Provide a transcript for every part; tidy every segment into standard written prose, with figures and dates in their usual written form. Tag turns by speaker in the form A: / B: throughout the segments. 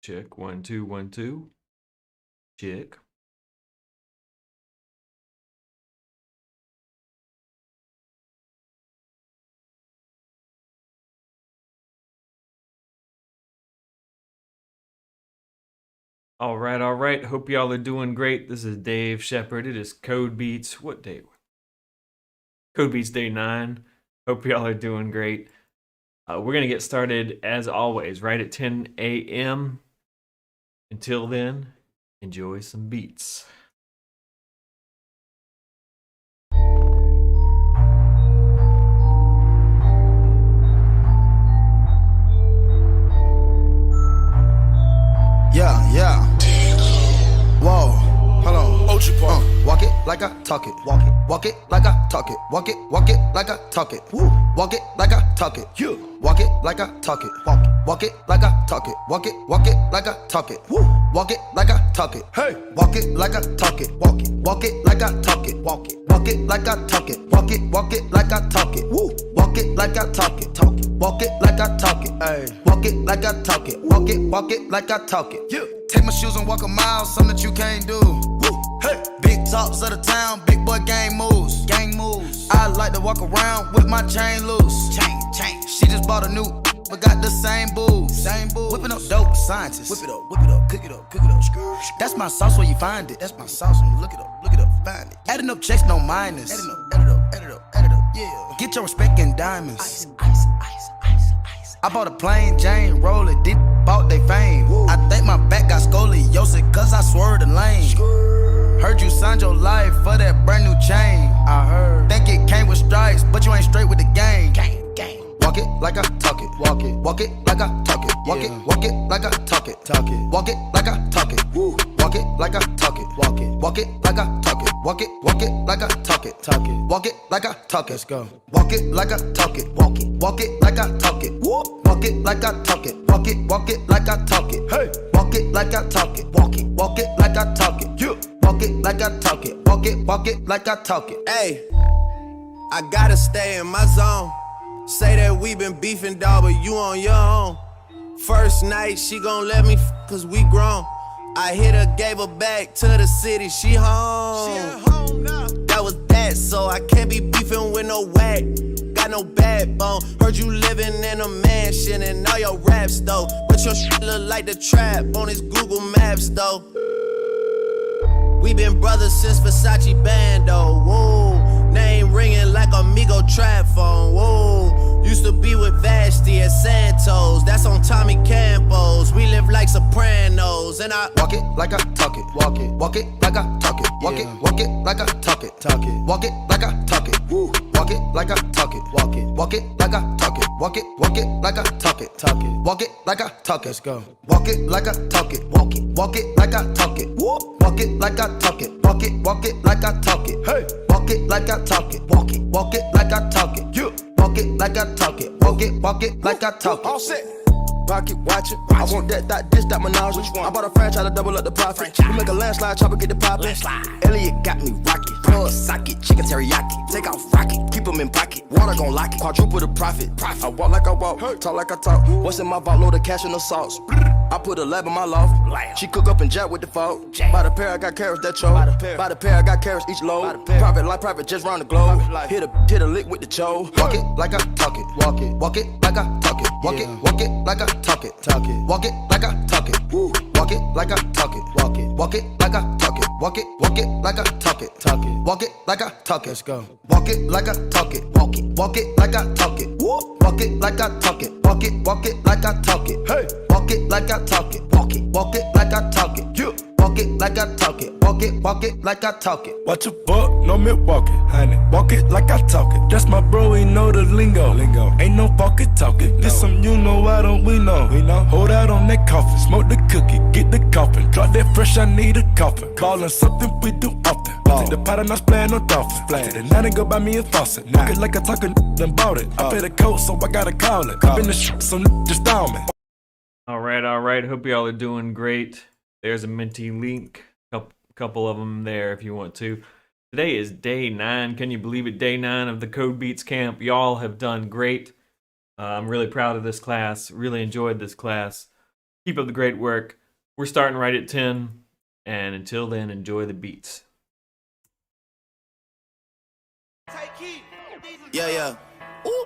A: Check. 1 2 1 2. Check. All right. Hope y'all are doing great. This is Dave Shepard. It is Code Beats. What day? Code Beats Day 9. Hope y'all are doing great. We're going to get started as always right at 10 a.m. Until then, enjoy some beats.
B: Yeah. Whoa, hold on. Walk it like I talk it. Walk it like I talk it. Walk it like I talk it. Walk it like I talk it. Walk it like I talk it. Walk it like I talk it. Walk it like I talk it. Walk it like I talk it. Hey, walk it like I talk it. Walk it like I talk it. Walk it like I talk it. Walk it like I talk it. Walk it like I talk it. Walk it like I talk it. Hey, walk it like I talk it. Walk it like I talk it. Take my shoes and walk a mile, something that you can't do. Hey, big talks of the town, big boy gang moves. I like to walk around with my chain loose. Chain. She just bought a new, but got the same booze. Whipping up dope scientists. Whip it up, cook it up. That's my sauce where you find it. That's my sauce when you look it up, find it. Adding up checks, no minus. Add it up, yeah. Get your respect in diamonds. Ice. I bought a plain Jane, roll it, did bought they fame. I think my back got scoliosis, cause I swerved the lane. Heard you signed your life for that brand new chain. I heard. Think it came with stripes, but you ain't straight with the game. Walk it like I talk it. Walk it like I talk it. Walk it like I talk it. Walk it like I talk it. Walk it like I talk it. Walk it like I talk it. Walk it like I talk it. Walk it like I talk it. Let's go. Walk it like I talk it. Walk it like I talk it. Walk it like I talk it. Walk it like I talk it. Hey, walk it like I talk it. Walk it like I talk it. Walk it like I talk it. Walk it like I talk it.
C: Hey, I gotta stay in my zone. Say that we been beefing, dawg, but you on your own. First night, she gon' let me cause we grown. I hit her, gave her back to the city, she home. She at home now. That was that, so I can't be beefing with no whack. Got no backbone. Heard you living in a mansion and all your raps though. But your shit look like the trap on his Google Maps though. We been brothers since Versace Bando, whoa. Name ringing like Amigo trap phone, whoa. Used to be with Vashti at Santos, that's on Tommy Campos. We live like Sopranos, and I
B: walk it like I talk it. Walk it like I talk it. Walk it like I talk it. Walk it like I talk it. Walk it like I talk it. Walk it like I talk it. Walk it like I talk it. Walk it like I talk it. Let's go. Walk it like I talk it. Walk it like I talk it. Walk it like I talk it. Walk it like I talk it. Hey, walk it like I talk it. Walk it like I talk it. Walk it like I talk it. Walk it like I talk it.
C: all set.
D: Pocket, watch it. I want that menage.
C: Which one?
D: I bought a franchise to double up the profit. We make a landslide, chopper get the poppin'. Elliot got me rocket. Plug socket, chicken teriyaki. Take off rocket, keep them in pocket. Water gon' lock it, quadruple the profit. I walk like I walk, talk like I talk. What's in my vault, load of cash and the sauce. I put a lab in my loft. She cook up and jack with the fault. By the pair, I got carrots that choke. By the pair, I got carrots each load. Private life, private just round the globe. Hit a lick with the cho.
B: Walk it like I talk it. Walk it like I talk it. Walk it like I talk it. Walk it like I talk it. Walk it like I talk it. Walk it like I talk it. Walk it like I talk it. Walk it like I talk it. Let's go. Walk it like I talk it. Walk it like I talk it. Walk it like I talk it. Walk it like I talk it. Hey, walk it like I talk it. Walk it like I talk it. Walk it like I talk it. Walk it like I talk it.
E: Watch a buck, no Milwaukee, honey. Walk it like I talk it. That's my bro, he know the lingo. Ain't no pocket talking. This some you know, why don't we know? Hold out on that coffin, smoke the cookie, get the coffin. Drop that fresh, I need a coffin. Ballin' something we do often. Take the pot and I splayin' no dolphin. Take the night and go buy me a faucet. Walk it like I talk it, then bought it. I paid a coat, so I gotta call it. I've been the shit, so just down me.
A: All right. Hope y'all are doing great. There's a Minty link, couple of them there if you want to. Today is day 9. Can you believe it? Day 9 of the Code Beats camp. Y'all have done great. I'm really proud of this class. Really enjoyed this class. Keep up the great work. We're starting right at 10. And until then, enjoy the beats.
C: Yeah, yeah. Ooh.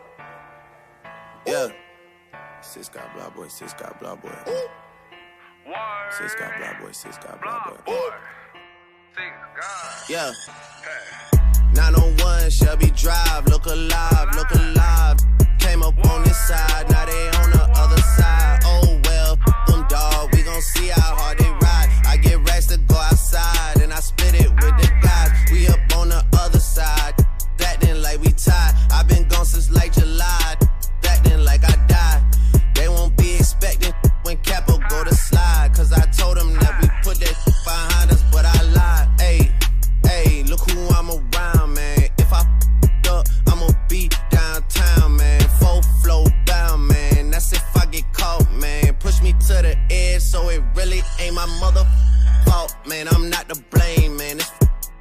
C: Yeah. Sis got blah boy, sis got blah boy. Ooh. Sis got blah boy, sis got blah boy. Ooh. Yeah. 901 Shelby Drive, look alive, look alive. Came up on this side, now they on the other side. Oh well, them dog, we gon' see how hard they ride. I get racks to go outside, and I split it with the guys. We up on the other side, acting like we tied. I've been gone since like July, acting like I died. They won't be expecting when Capo go to slide, cause I told them that we put that behind us, but I lied. Ayy, ayy, look who I'm around, man. If I up, I'ma be downtown, man. Full flow bound, man. That's if I get caught, man. Push me to the edge, so it really ain't my mother fault, man. I'm not to blame, man. This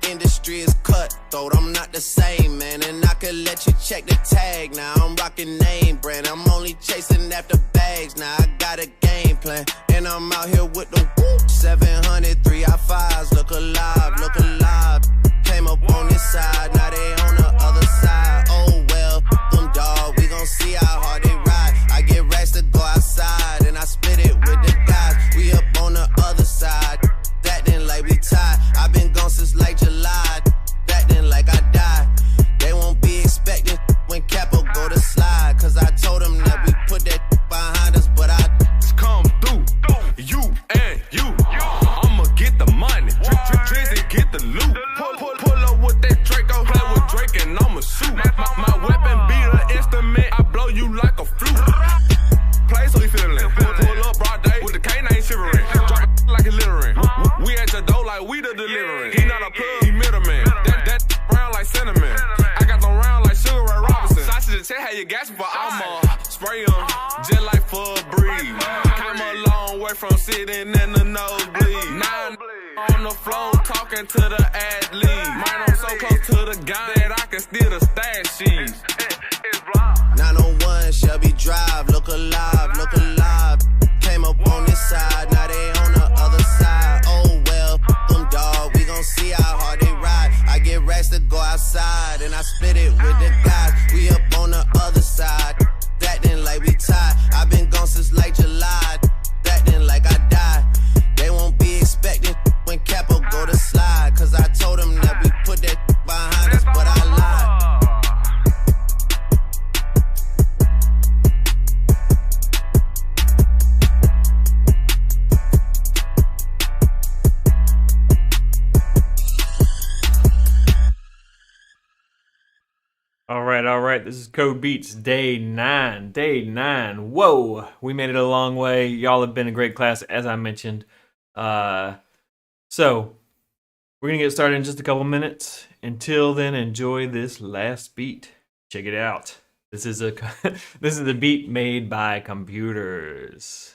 C: industry is cutthroat, I'm not the same, man. And I could let you check the tag now. I'm rocking name brand, I'm only chasing after bags now. I got a game plan, and I'm out here with the whoop. 700 3i5s, look alive, look alive. Came up on this side, now they on the other side. Oh well, them dog, we gon' see how hard they ride. I get racks to go outside, and I split it with the guys. We up on the other side, acting like we tied. I've been gone since like July, acting like I died. They won't be expecting when Capo go to slide, cause I told them that we put that behind us, but I
E: Come through, you and you. I'ma get the money, Drizzy get the loot. Pull up with that Draco, play with Drake and I'ma shoot. My weapon be the instrument, I blow you like a flute. Play so he feelin', pull up broad day with the canine shivering. Drop it like it's littering. We at your door like we the delivering. He not a plug, he middleman. That round like cinnamon. I got them round like Sugar Ray Robinson. Sausage to check how you gas, but I'ma spray 'em just like for a breeze. Came a long way from sitting in the nosebleed. Now I'm on the floor talking to the athlete. Man, I'm so close to the gun that I can steal the stash sheets.
C: 901 Shelby Drive, look alive, look alive. Came up on this side, now they on the other side. Oh well, them dog, we gon' see how hard they ride. I get racks to go outside, and I split it with the guys. We up on the other side, acting like we tied. I've been gone since like July, acting like I died. They won't be expecting when Capo go to slide, cause I told them that we put that behind us, but I lied.
A: All right. This is Code Beats Day 9. Day 9. Whoa, we made it a long way. Y'all have been a great class, as I mentioned. So we're gonna get started in just a couple minutes. Until then, enjoy this last beat. Check it out. This is a this is the beat made by computers.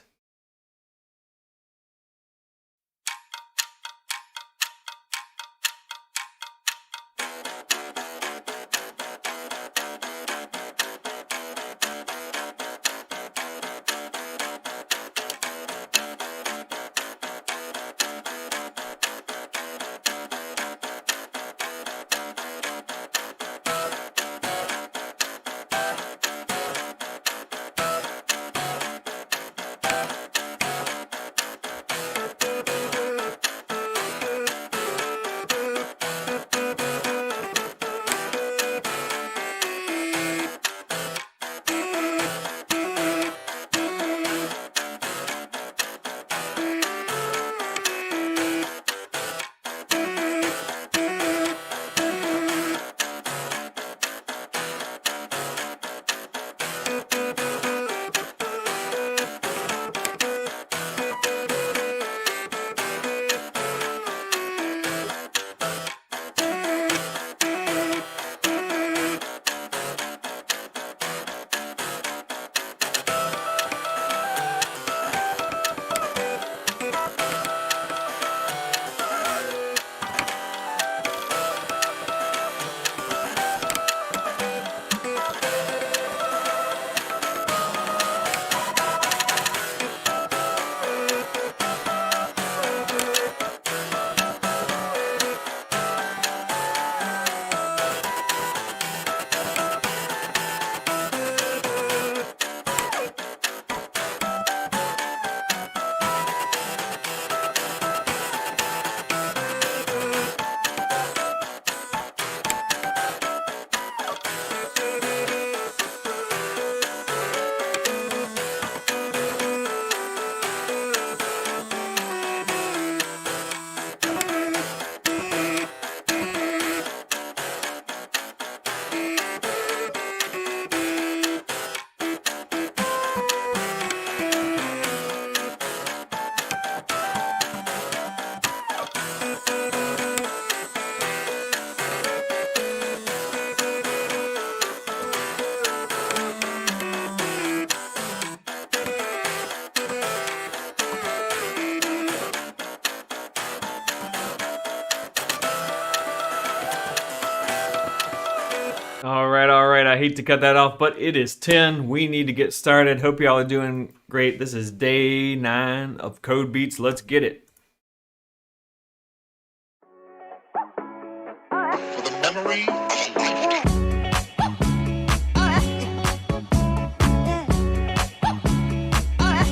A: hate to cut that off, but it is 10. We need to get started. Hope y'all are doing great. This is day 9 of Code Beats. Let's get it.
F: For the memory of life.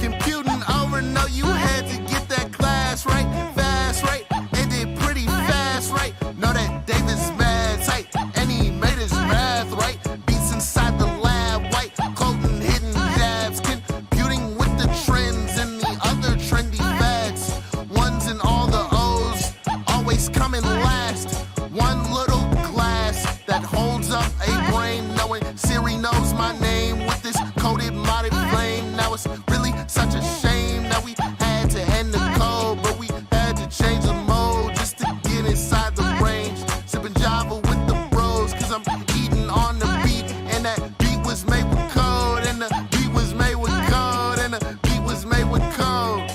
C: Computing over, know you had to get that class right, fast right, and did pretty fast right. Know that Davis mad tight, and he made his math right. Beats inside the lab, white coding, hidden dabs, computing with the trends and the other trendy fads. Ones and all the O's, always coming last. One little glass that holds up a brain, knowing Siri knows my name with this coded modded flame. Now it's really such a shame that we had to end the code, but we had to change the mode just to get inside the range. Sipping Java with the bros, cause I'm eating on the beat, and that beat was made with code, and the beat was made with code, and the beat was made with code.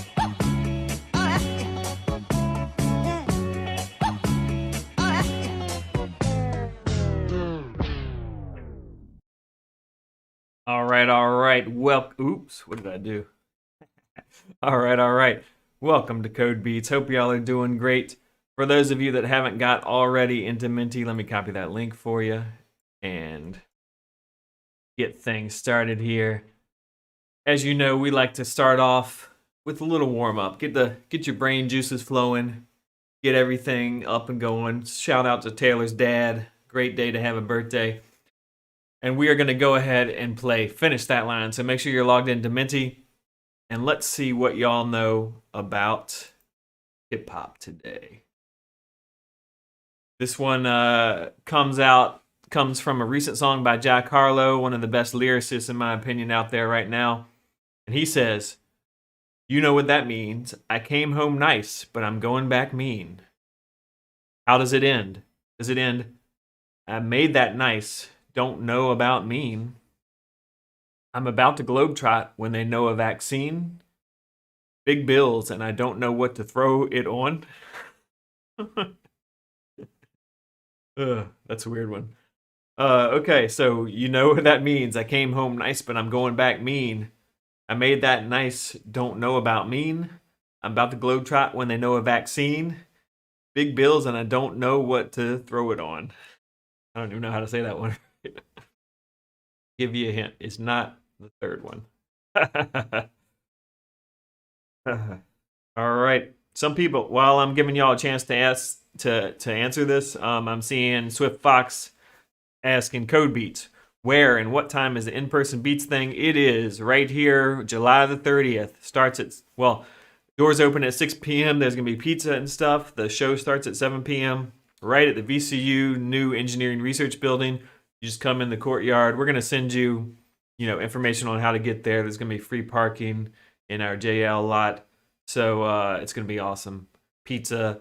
A: All right. Oops, what did I do? All right. Welcome to Code Beats. Hope y'all are doing great. For those of you that haven't got already into Minty, let me copy that link for you and get things started here. As you know, we like to start off with a little warm up. Get your brain juices flowing. Get everything up and going. Shout out to Taylor's dad. Great day to have a birthday. And we are going to go ahead and play Finish That Line. So make sure you're logged into Minty. And let's see what y'all know about hip-hop today. This one comes from a recent song by Jack Harlow, one of the best lyricists, in my opinion, out there right now. And he says, "You know what that means. I came home nice, but I'm going back mean." How does it end? Does it end, "I made that nice, don't know about mean. I'm about to globetrot when they know a vaccine. Big bills and I don't know what to throw it on." That's a weird one. Okay, so you know what that means. I came home nice, but I'm going back mean. I made that nice, don't know about mean. I'm about to globetrot when they know a vaccine. Big bills and I don't know what to throw it on. I don't even know how to say that one. Give you a hint. It's not the third one. All right. Some people, while I'm giving y'all a chance to answer this, I'm seeing Swift Fox asking Code Beats, where and what time is the in-person Beats thing? It is right here, July the 30th. Starts at, doors open at 6 p.m. There's going to be pizza and stuff. The show starts at 7 p.m. right at the VCU new Engineering Research Building. You just come in the courtyard. We're going to send you, information on how to get there. There's going to be free parking in our JL lot. So it's going to be awesome. Pizza,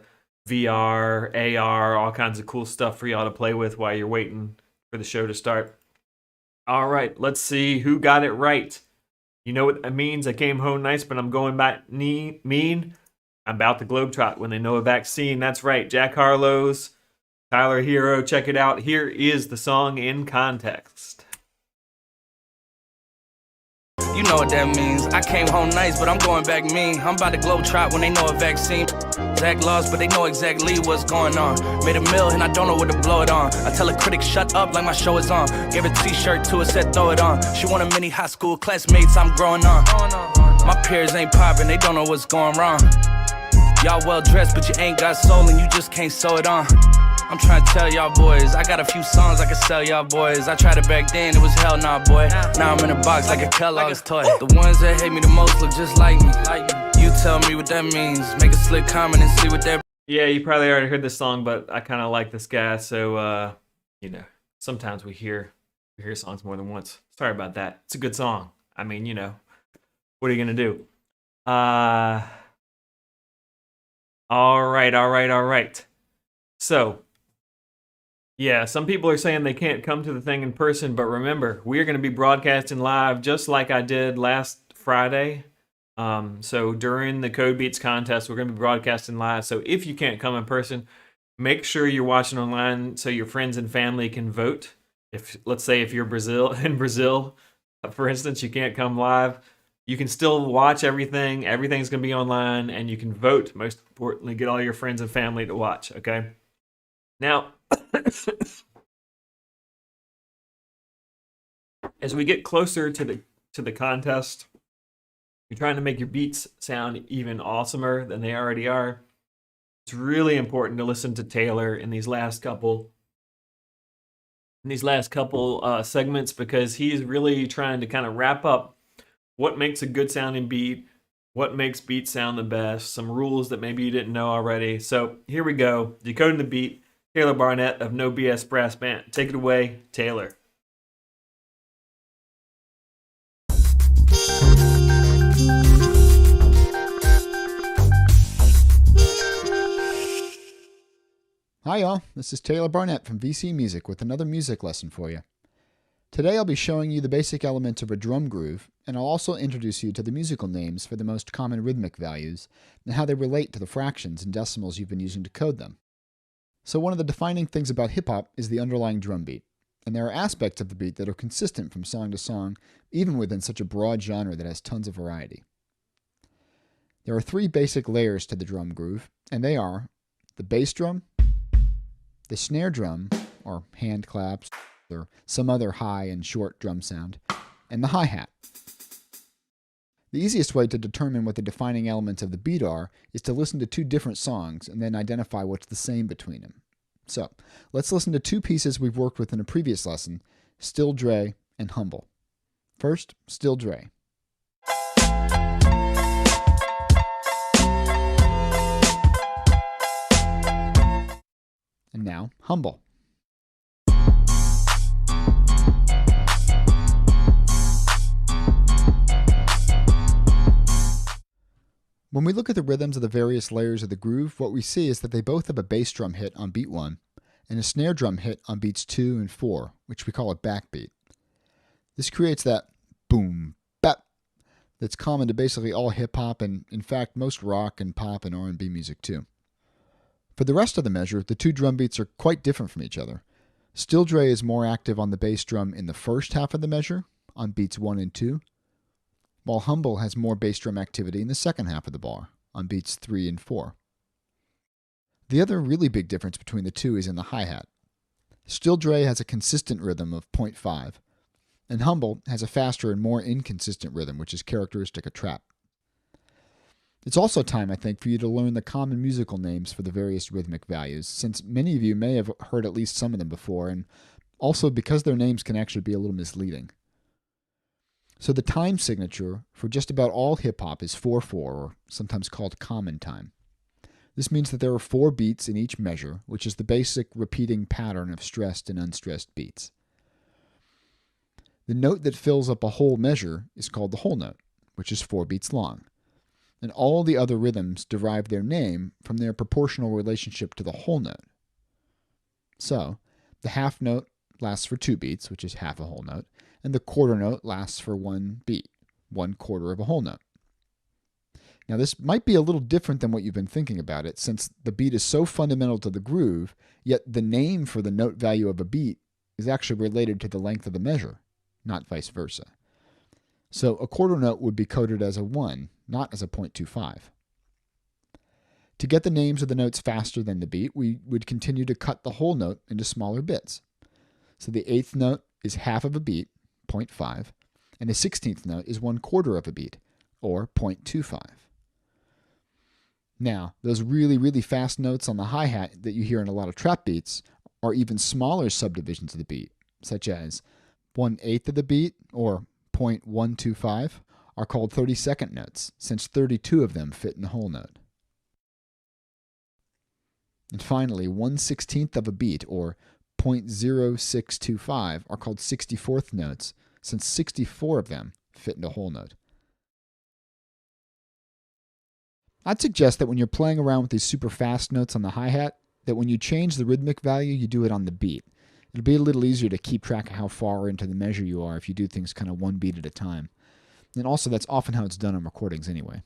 A: VR, AR, all kinds of cool stuff for y'all to play with while you're waiting for the show to start. All right, let's see who got it right. You know what that means? I came home nice, but I'm going back mean. I'm about to globetrot when they know a vaccine. That's right, Jack Harlow's Tyler Hero. Check it out. Here is the song in context.
G: You know what that means. I came home nice, but I'm going back mean. I'm about to globetrot when they know a vaccine. Exact laws, but they know exactly what's going on. Made a meal and I don't know what to blow it on. I tell a critic, shut up like my show is on. Gave a t-shirt to her, said throw it on. She want a mini high school classmates, I'm growing on. My peers ain't popping, they don't know what's going wrong. Y'all well dressed, but you ain't got soul and you just can't sew it on. I'm trying to tell y'all boys, I got a few songs I can sell y'all boys. I tried it back then, it was hell nah, boy. Now I'm in a box like a Kellogg's toy. The ones that hate me the most look just like me. You tell me what that means. Make a slick comment and see what that.
A: Yeah, you probably already heard this song, but I kind of like this guy, so sometimes we hear songs more than once. Sorry about that. It's a good song. I mean, what are you gonna do? All right. So, yeah, some people are saying they can't come to the thing in person, but remember, we're going to be broadcasting live just like I did last Friday. So during the Code Beats contest, we're going to be broadcasting live. So if you can't come in person, make sure you're watching online so your friends and family can vote. If let's say if you're in Brazil, for instance, you can't come live, you can still watch everything. Everything's going to be online, and you can vote. Most importantly, get all your friends and family to watch. Okay. Now, as we get closer to the contest, you're trying to make your beats sound even awesomer than they already are. It's really important to listen to Taylor in these last couple segments, because he's really trying to kind of wrap up what makes a good sounding beat, what makes beats sound the best, some rules that maybe you didn't know already. So here we go. Decoding the Beat, Taylor Barnett of No BS Brass Band. Take it away, Taylor.
H: Hi y'all, this is Taylor Barnett from VC Music with another music lesson for you. Today I'll be showing you the basic elements of a drum groove, and I'll also introduce you to the musical names for the most common rhythmic values and how they relate to the fractions and decimals you've been using to code them. So one of the defining things about hip-hop is the underlying drum beat, and there are aspects of the beat that are consistent from song to song, even within such a broad genre that has tons of variety. There are 3 basic layers to the drum groove, and they are the bass drum, the snare drum, or hand claps, or some other high and short drum sound, and the hi-hat. The easiest way to determine what the defining elements of the beat are is to listen to 2 different songs and then identify what's the same between them. So, let's listen to 2 pieces we've worked with in a previous lesson, Still Dre and Humble. First, Still Dre. And now, Humble. When we look at the rhythms of the various layers of the groove, what we see is that they both have a bass drum hit on beat 1 and a snare drum hit on beats 2 and 4, which we call a backbeat. This creates that boom, bap that's common to basically all hip-hop and, in fact, most rock and pop and R&B music too. For the rest of the measure, the 2 drum beats are quite different from each other. Still Dre is more active on the bass drum in the first half of the measure, on beats 1 and 2, while Humble has more bass drum activity in the second half of the bar, on beats 3 and 4. The other really big difference between the 2 is in the hi-hat. Still Dre has a consistent rhythm of 0.5, and Humble has a faster and more inconsistent rhythm, which is characteristic of trap. It's also time, I think, for you to learn the common musical names for the various rhythmic values, since many of you may have heard at least some of them before, and also because their names can actually be a little misleading. So the time signature for just about all hip-hop is 4/4, or sometimes called common time. This means that there are 4 beats in each measure, which is the basic repeating pattern of stressed and unstressed beats. The note that fills up a whole measure is called the whole note, which is 4 beats long. And all the other rhythms derive their name from their proportional relationship to the whole note. So, the half note lasts for 2 beats, which is half a whole note, and the quarter note lasts for 1 beat, 1/4 of a whole note. Now this might be a little different than what you've been thinking about it, since the beat is so fundamental to the groove, yet the name for the note value of a beat is actually related to the length of the measure, not vice versa. So a quarter note would be coded as a 1, not as a 0.25. To get the names of the notes faster than the beat, we would continue to cut the whole note into smaller bits. So the 8th note is half of a beat, 0.5, and the 16th note is 1/4 of a beat, or 0.25. Now, those really, really fast notes on the hi-hat that you hear in a lot of trap beats are even smaller subdivisions of the beat, such as 1/8 of the beat, or 0.125, are called 32nd notes, since 32 of them fit in the whole note. And finally, 1/16 of a beat, or 0.0625, are called 64th notes, since 64 of them fit in a whole note. I'd suggest that when you're playing around with these super fast notes on the hi-hat, that when you change the rhythmic value, you do it on the beat. It'll be a little easier to keep track of how far into the measure you are if you do things kind of 1 beat at a time. And also, that's often how it's done on recordings anyway.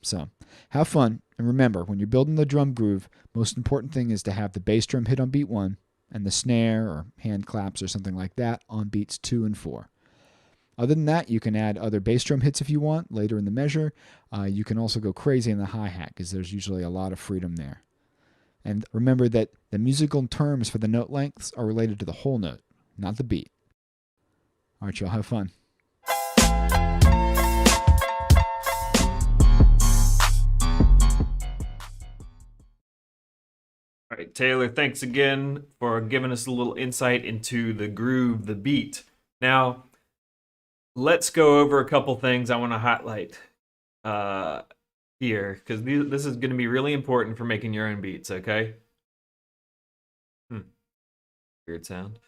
H: So have fun, and remember, when you're building the drum groove, most important thing is to have the bass drum hit on beat 1 and the snare or hand claps or something like that on beats 2 and 4. Other than that, you can add other bass drum hits if you want later in the measure. You can also go crazy in the hi-hat because there's usually a lot of freedom there. And remember that the musical terms for the note lengths are related to the whole note, not the beat. All right, y'all, have fun.
A: All right, Taylor, thanks again for giving us a little insight into the groove, the beat. Now, let's go over a couple things I want to highlight here, because this is going to be really important for making your own beats, okay? Weird sound.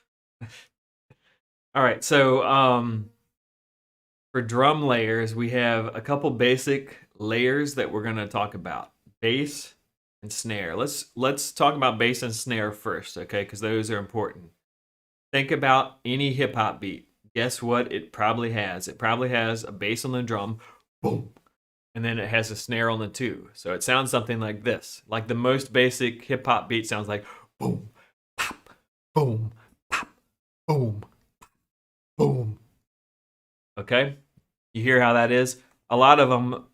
A: All right, so for drum layers, we have a couple basic layers that we're going to talk about. Bass and snare. Let's talk about bass and snare first, okay? Because those are important. Think about any hip hop beat. Guess what it probably has? It probably has a bass on the drum, boom, and then it has a snare on the 2. So it sounds something like this. Like the most basic hip hop beat sounds like boom, pop, boom, pop, boom, boom. Okay? You hear how that is? A lot of them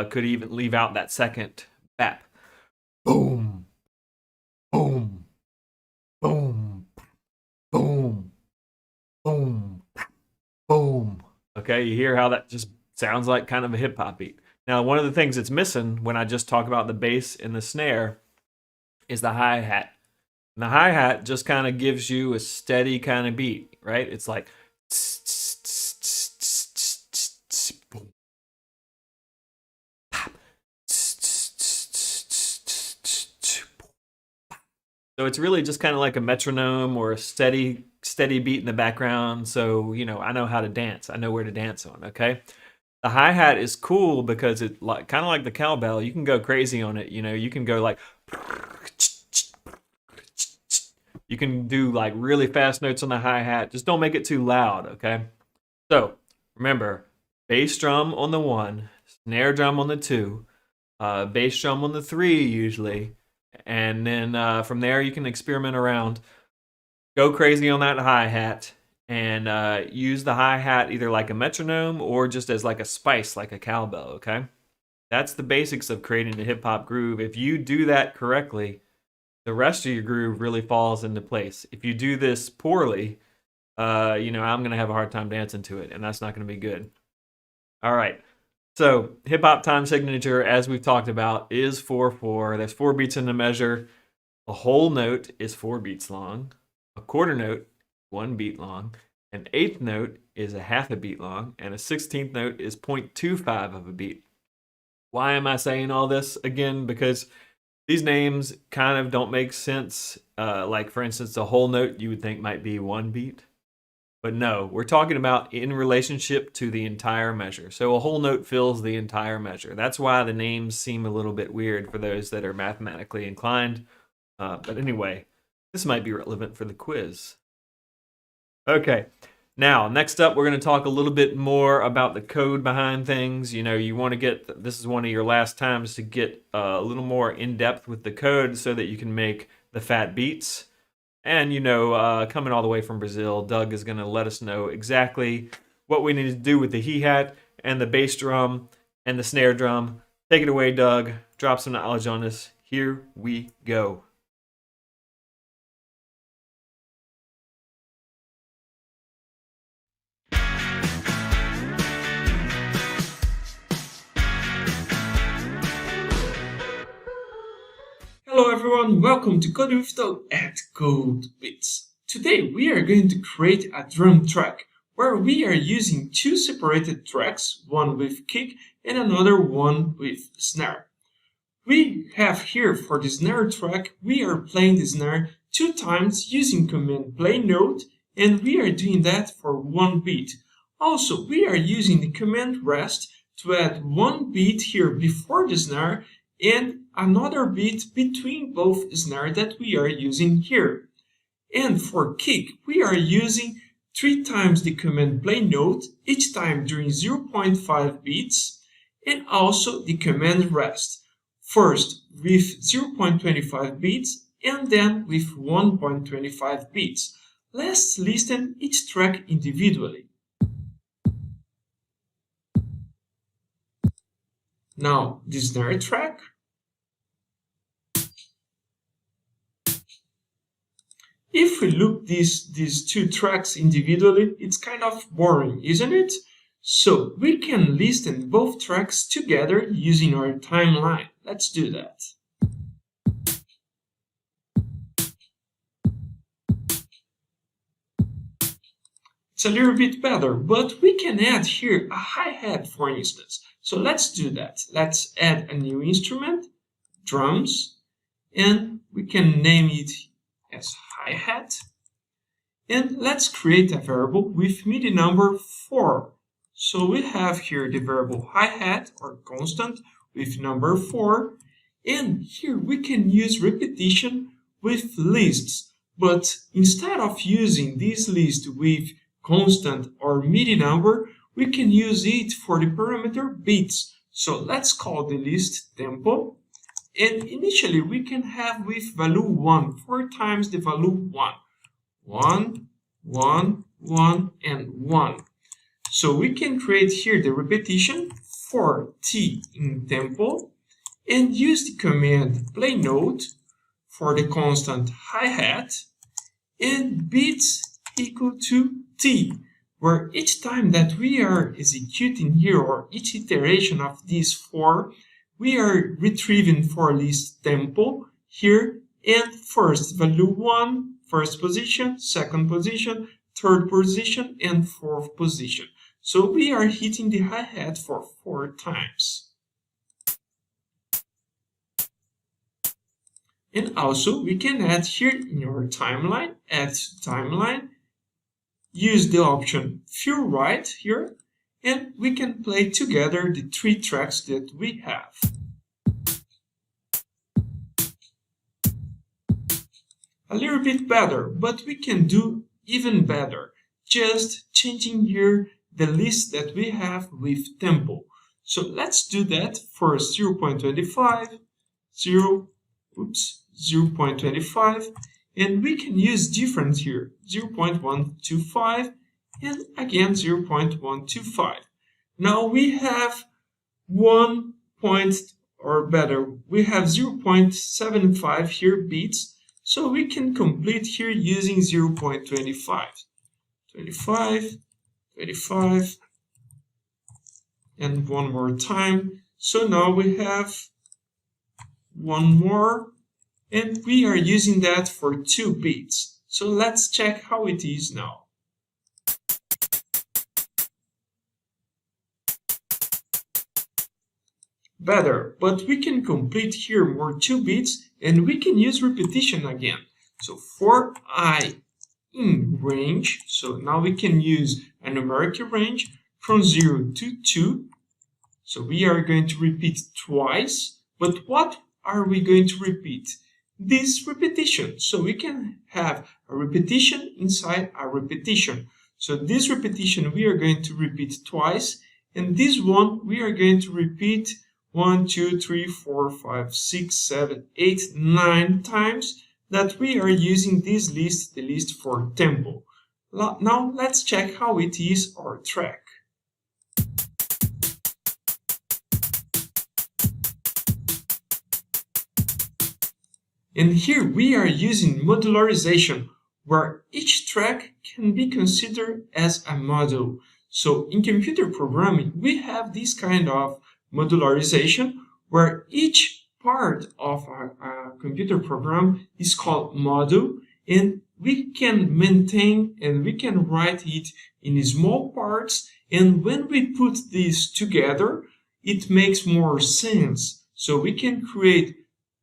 A: could even leave out that second bap. Boom, boom, boom, boom, boom, boom. Okay, you hear how that just sounds like kind of a hip hop beat. Now, one of the things that's missing when I just talk about the bass and the snare is the hi-hat. And the hi-hat just kind of gives you a steady kind of beat, right? It's like boom. So it's really just kind of like a metronome or a steady beat in the background. So, you know, I know how to dance. I know where to dance on, okay? The hi-hat is cool because it kind of like the cowbell. You can go crazy on it. You know, you can go like, you can do like really fast notes on the hi-hat. Just don't make it too loud, okay? So remember, bass drum on the 1, snare drum on the 2, bass drum on the 3 usually. And then from there, you can experiment around. Go crazy on that hi-hat and use the hi-hat either like a metronome or just as like a spice, like a cowbell, okay? That's the basics of creating a hip-hop groove. If you do that correctly, the rest of your groove really falls into place. If you do this poorly, you know, I'm going to have a hard time dancing to it, and that's not going to be good. All right. So, hip-hop time signature, as we've talked about, is 4/4. There's 4 beats in the measure. A whole note is 4 beats long. A quarter note, 1 beat long. An eighth note is a half a beat long. And a 16th note is 0.25 of a beat. Why am I saying all this? Again, because these names kind of don't make sense. Like, for instance, a whole note you would think might be 1 beat. But no, we're talking about in relationship to the entire measure. So a whole note fills the entire measure. That's why the names seem a little bit weird for those that are mathematically inclined. But anyway, this might be relevant for the quiz. Okay, now next up, we're going to talk a little bit more about the code behind things. You know, you want to get, this is one of your last times to get a little more in depth with the code so that you can make the fat beats. And, you know, coming all the way from Brazil, Doug is going to let us know exactly what we need to do with the hi-hat and the bass drum and the snare drum. Take it away, Doug. Drop some knowledge on us. Here we go.
I: Hello everyone, welcome to Code with Doug at Code Beats. Today we are going to create a drum track where we are using 2 separated tracks, one with kick and another one with snare. We have here for the snare track, we are playing the snare 2 times using command play note, and we are doing that for 1 beat. Also, we are using the command rest to add 1 beat here before the snare and another beat between both snare that we are using here. And for kick, we are using 3 times the command play note, each time during 0.5 beats, and also the command rest. First with 0.25 beats and then with 1.25 beats. Let's listen each track individually. Now the snare track. If we look these two tracks individually, it's kind of boring, isn't it? So we can listen both tracks together using our timeline. Let's do that. It's a little bit better, but we can add here a hi-hat, for instance. So let's do that. Let's add a new instrument, drums, and we can name it as hi-hat. And let's create a variable with MIDI number 4. So we have here the variable hi-hat or constant with number 4. And here we can use repetition with lists. But instead of using this list with constant or MIDI number, we can use it for the parameter beats. So let's call the list tempo. And initially we can have with value 1, 4 times the value 1. 1, 1, 1, and 1. So we can create here the repetition for T in tempo and use the command play note for the constant hi-hat and beats equal to T, where each time that we are executing here or each iteration of these 4, we are retrieving for list tempo here and first value 1, first position, second position, third position, and fourth position. So we are hitting the hi-hat for 4 times. And also we can add here in our timeline, add timeline, use the option fill right here, and we can play together the 3 tracks that we have. A little bit better, but we can do even better, just changing here the list that we have with tempo. So let's do that for 0.25, 0.25, and we can use different here, 0.125 and again 0.125. Now we have 1 point, or better, we have 0.75 here beats, so we can complete here using 0.25. 25, 25, and one more time. So now we have one more, and we are using that for 2 beats. So let's check how it is now. Better, but we can complete here more 2 beats and we can use repetition again. So for I in range, so now we can use a numerical range from 0 to 2. So we are going to repeat twice, but what are we going to repeat? This repetition. So we can have a repetition inside a repetition. So this repetition we are going to repeat twice, and this one we are going to repeat 1, 2, 3, 4, 5, 6, 7, 8, 9 times that we are using this list, the list for tempo. Now let's check how it is our track. And here we are using modularization, where each track can be considered as a module. So in computer programming, we have this kind of modularization where each part of a computer program is called module, and we can maintain and we can write it in small parts, and when we put these together it makes more sense. So we can create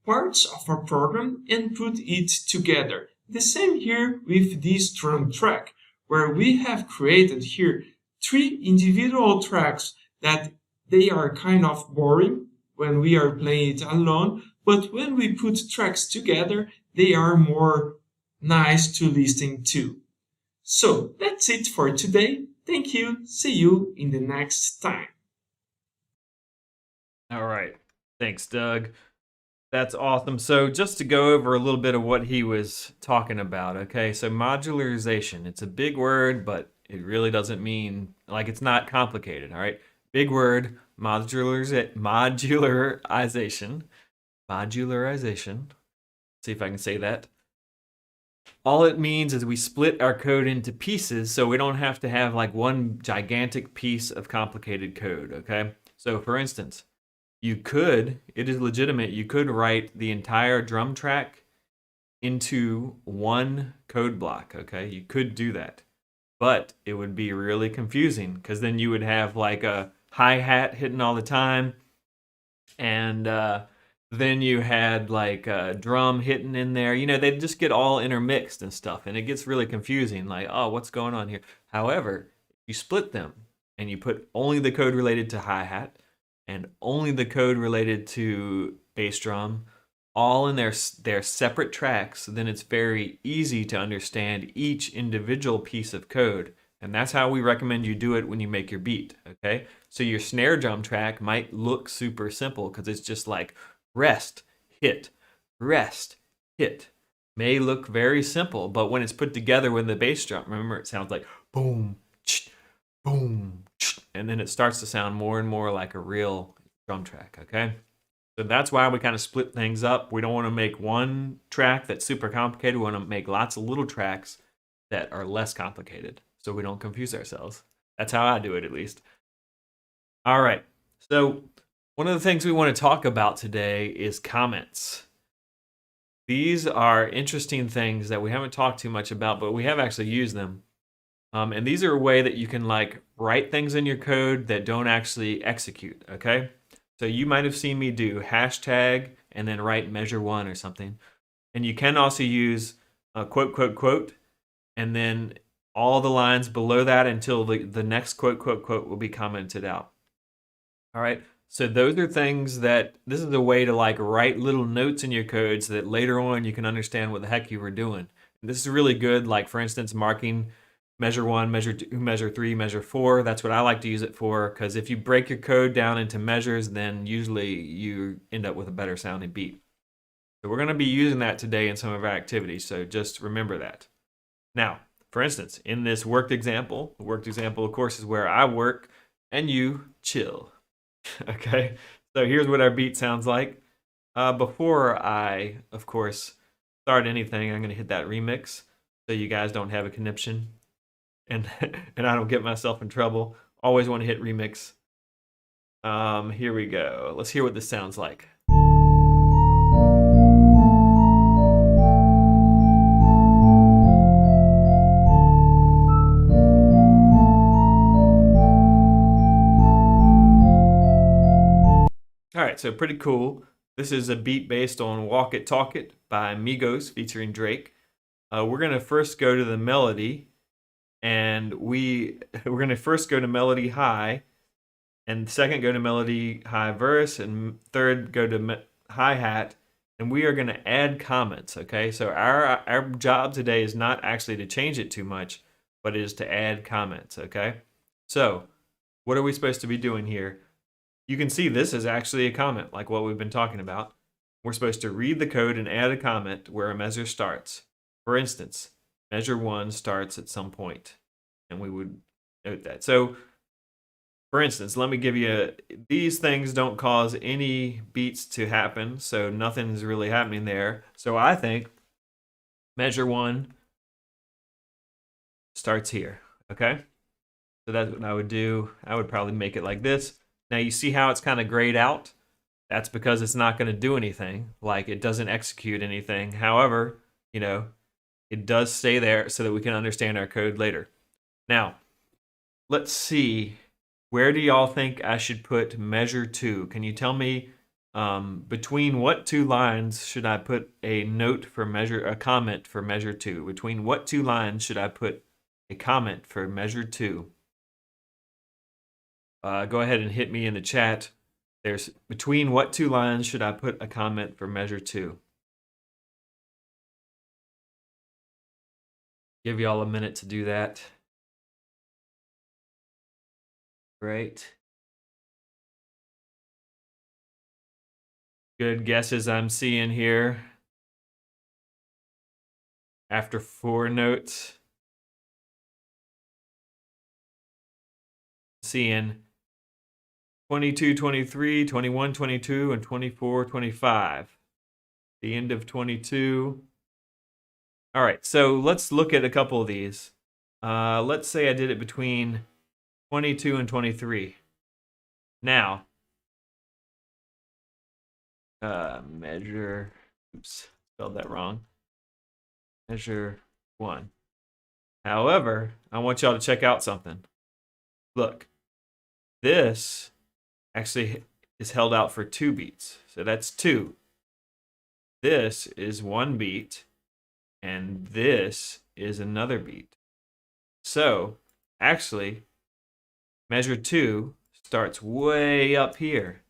I: parts of our program and put it together. The same here with this drum track, where we have created here 3 individual tracks that they are kind of boring when we are playing it alone, but when we put tracks together, they are more nice to listen to. So that's it for today. Thank you. See you in the next time.
A: All right. Thanks, Doug. That's awesome. So just to go over a little bit of what he was talking about, okay? So modularization, it's a big word, but it really doesn't mean, like, it's not complicated, all right? Big word, modularization. Modularization. See if I can say that. All it means is we split our code into pieces so we don't have to have like one gigantic piece of complicated code, okay? So for instance, it is legitimate, you could write the entire drum track into one code block, okay? You could do that. But it would be really confusing because then you would have like a hi-hat hitting all the time, and then you had like a drum hitting in there. You know, they'd just get all intermixed and stuff, and it gets really confusing, like, oh, what's going on here? However, you split them and you put only the code related to hi-hat and only the code related to bass drum, all in their separate tracks, then it's very easy to understand each individual piece of code. And that's how we recommend you do it when you make your beat, okay? So your snare drum track might look super simple because it's just like rest, hit, rest, hit. May look very simple, but when it's put together with the bass drum, remember, it sounds like boom, boom, and then it starts to sound more and more like a real drum track, okay? So that's why we kind of split things up. We don't want to make one track that's super complicated. We want to make lots of little tracks that are less complicated so we don't confuse ourselves. That's how I do it, at least. All right, so one of the things we want to talk about today is comments. These are interesting things that we haven't talked too much about, but we have actually used them. And these are a way that you can like write things in your code that don't actually execute, okay? So you might have seen me do hashtag and then write measure1 or something. And you can also use quote, quote, quote, and then all the lines below that until the next quote, quote, quote will be commented out. All right, so those are things that, this is a way to like write little notes in your code so that later on you can understand what the heck you were doing. And this is really good, like for instance, marking measure 1, measure 2, measure 3, measure 4. That's what I like to use it for, because if you break your code down into measures, then usually you end up with a better sounding beat. So we're going to be using that today in some of our activities, so just remember that. Now, for instance, in this worked example, the worked example, of course, is where I work and you chill. Okay, so here's what our beat sounds like. Before I, of course, start anything, I'm going to hit that remix so you guys don't have a conniption. And I don't get myself in trouble. Always want to hit remix. Here we go. Let's hear what this sounds like. All right, so pretty cool. This is a beat based on Walk It, Talk It by Migos featuring Drake. We're going to first go to the melody. And we're going to first go to melody high, and second go to melody high verse, and third go to hi-hat, and we are going to add comments, okay? So our job today is not actually to change it too much, but it is to add comments, okay? So what are we supposed to be doing here? You can see this is actually a comment, like what we've been talking about. We're supposed to read the code and add a comment where a measure starts. For instance, measure 1 starts at some point, and we would note that. So, for instance, let me give you, these things don't cause any beats to happen, so nothing's really happening there. So I think measure 1 starts here, okay? So that's what I would do. I would probably make it like this. Now you see how it's kind of grayed out? That's because it's not going to do anything, like it doesn't execute anything. However, you know, it does stay there so that we can understand our code later. Now, let's see. Where do y'all think I should put measure 2? Can you tell me between what two lines should I put a note for a comment for measure 2? Between what two lines should I put a comment for measure 2? Go ahead and hit me in the chat. There's between what two lines should I put a comment for measure 2? Give y'all a minute to do that. Great. Good guesses I'm seeing here. After 4 notes. Seeing 22, 23, 21, 22, and 24, 25. The end of 22. All right, so let's look at a couple of these. Let's say I did it between 22 and 23. Now, measure, oops, spelled that wrong. Measure 1. However, I want y'all to check out something. Look, this actually is held out for 2 beats. So that's 2. This is 1 beat, and this is another beat. So, actually, measure 2 starts way up here.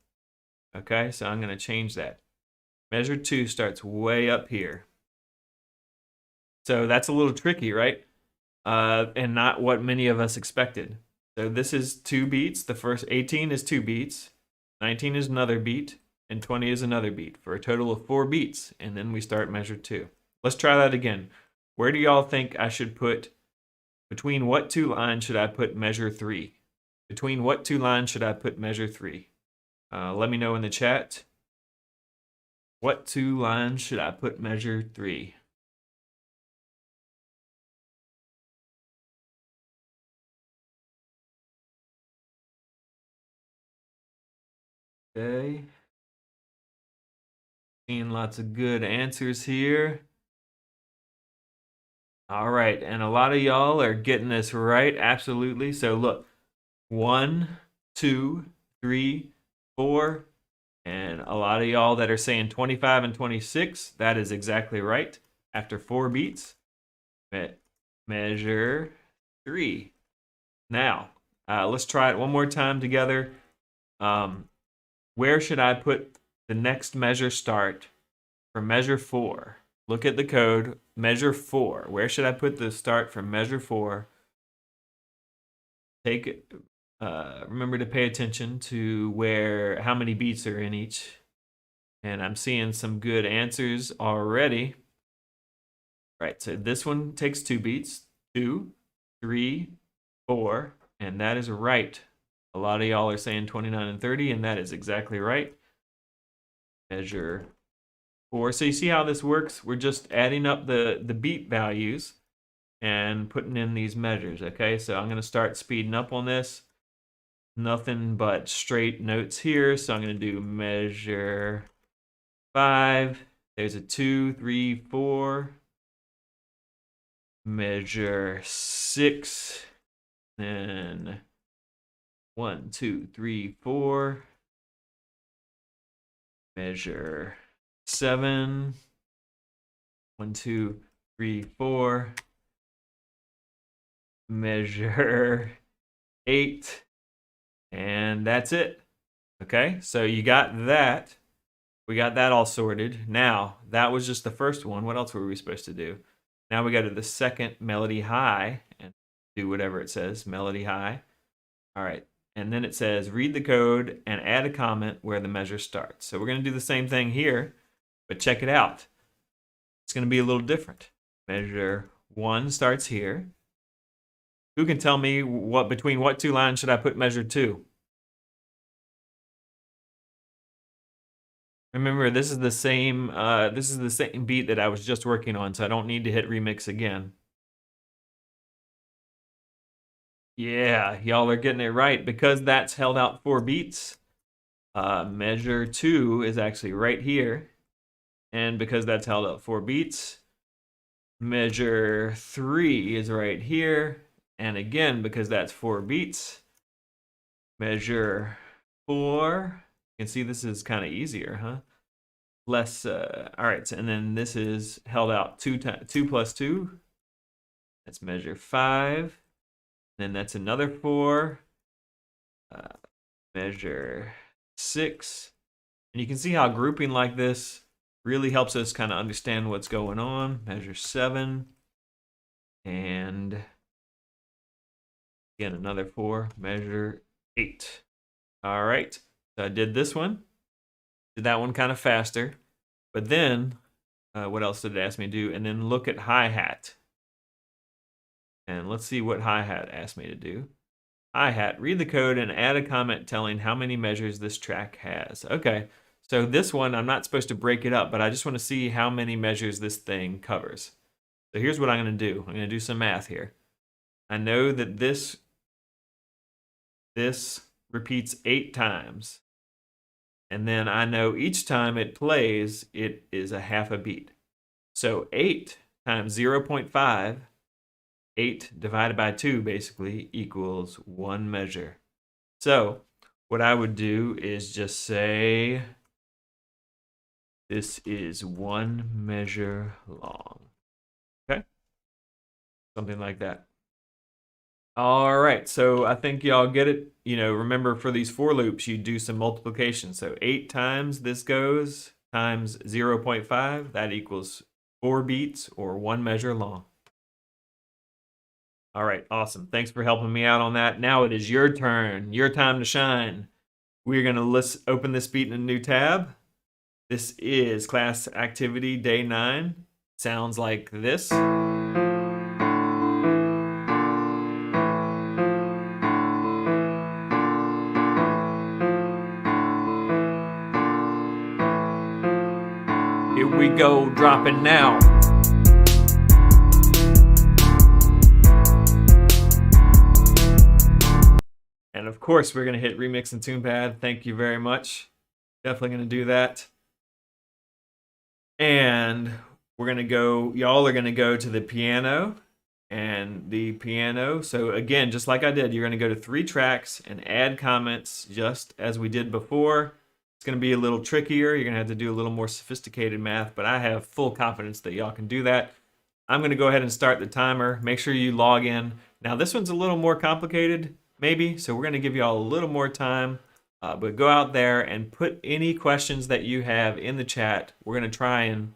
A: Okay, so I'm going to change that. Measure 2 starts way up here. So that's a little tricky, right? And not what many of us expected. So this is 2 beats. The first 18 is 2 beats. 19 is another beat. And 20 is another beat for a total of 4 beats. And then we start measure 2. Let's try that again. Where do y'all think I should put, between what 2 lines should I put measure 3? Between what 2 lines should I put measure 3? Let me know in the chat. What 2 lines should I put measure 3? Okay. Seeing lots of good answers here. All right, and a lot of y'all are getting this right, absolutely. So look, 1, 2, 3, 4, and a lot of y'all that are saying 25 and 26, that is exactly right. After 4 beats, measure 3. Now, let's try it one more time together. Where should I put the next measure start for measure 4? Look at the code, measure 4. Where should I put the start for measure 4? Remember to pay attention to how many beats are in each. And I'm seeing some good answers already. Right, so this one takes 2 beats. 2, 3, 4, and that is right. A lot of y'all are saying 29 and 30, and that is exactly right. Measure 4. So you see how this works? We're just adding up the beat values and putting in these measures, okay? So I'm going to start speeding up on this. Nothing but straight notes here, so I'm going to do measure 5. There's a 2, 3, 4. Measure 6. Then 1, 2, 3, 4. Measure 7. 1, 2, 3, 4. Measure 8. And that's it. Okay, so you got that. We got that all sorted. Now, that was just the first one. What else were we supposed to do? Now we go to the second melody high and do whatever it says, melody high. All right, and then it says read the code and add a comment where the measure starts. So we're going to do the same thing here, but check it out. It's going to be a little different. Measure 1 starts here. Who can tell me between what 2 lines should I put measure 2? Remember, this is the same beat that I was just working on, so I don't need to hit remix again. Yeah, y'all are getting it right. Because that's held out 4 beats, measure 2 is actually right here. And because that's held out 4 beats, measure 3 is right here. And again, because that's 4 beats, measure 4. You can see this is kind of easier, huh? Less, all right, so, and then this is held out 2 plus 2. That's measure 5. Then that's another 4. Measure 6. And you can see how grouping like this really helps us kind of understand what's going on. Measure 7. And again, another 4. Measure 8. All right, so I did this one. Did that one kind of faster. But then, what else did it ask me to do? And then look at hi-hat. And let's see what hi-hat asked me to do. Hi-hat, read the code and add a comment telling how many measures this track has. Okay, so this one, I'm not supposed to break it up, but I just want to see how many measures this thing covers. So here's what I'm going to do. I'm going to do some math here. I know that this repeats 8 times. And then I know each time it plays, it is a half a beat. So 8 times 0.5, 8 divided by 2 basically equals 1 measure. So what I would do is just say this is 1 measure long. Okay? Something like that. All right, so I think y'all get it. You know, remember for these for loops, you do some multiplication. So 8 times this goes times 0.5, that equals 4 beats or 1 measure long. All right, awesome. Thanks for helping me out on that. Now it is your turn, your time to shine. We're gonna open this beat in a new tab. This is class activity day 9. Sounds like this. Here we go, dropping now. And of course, we're gonna hit remix and tune pad. Thank you very much. Definitely gonna do that. And we're gonna go, y'all are gonna go to the piano and the piano. So again, just like I did, you're gonna go to 3 tracks and add comments just as we did before. It's going to be a little trickier. You're going to have to do a little more sophisticated math, but I have full confidence that y'all can do that. I'm going to go ahead and start the timer. Make sure you log in. Now, this one's a little more complicated, maybe, so we're going to give y'all a little more time. But go out there and put any questions that you have in the chat. We're going to try and,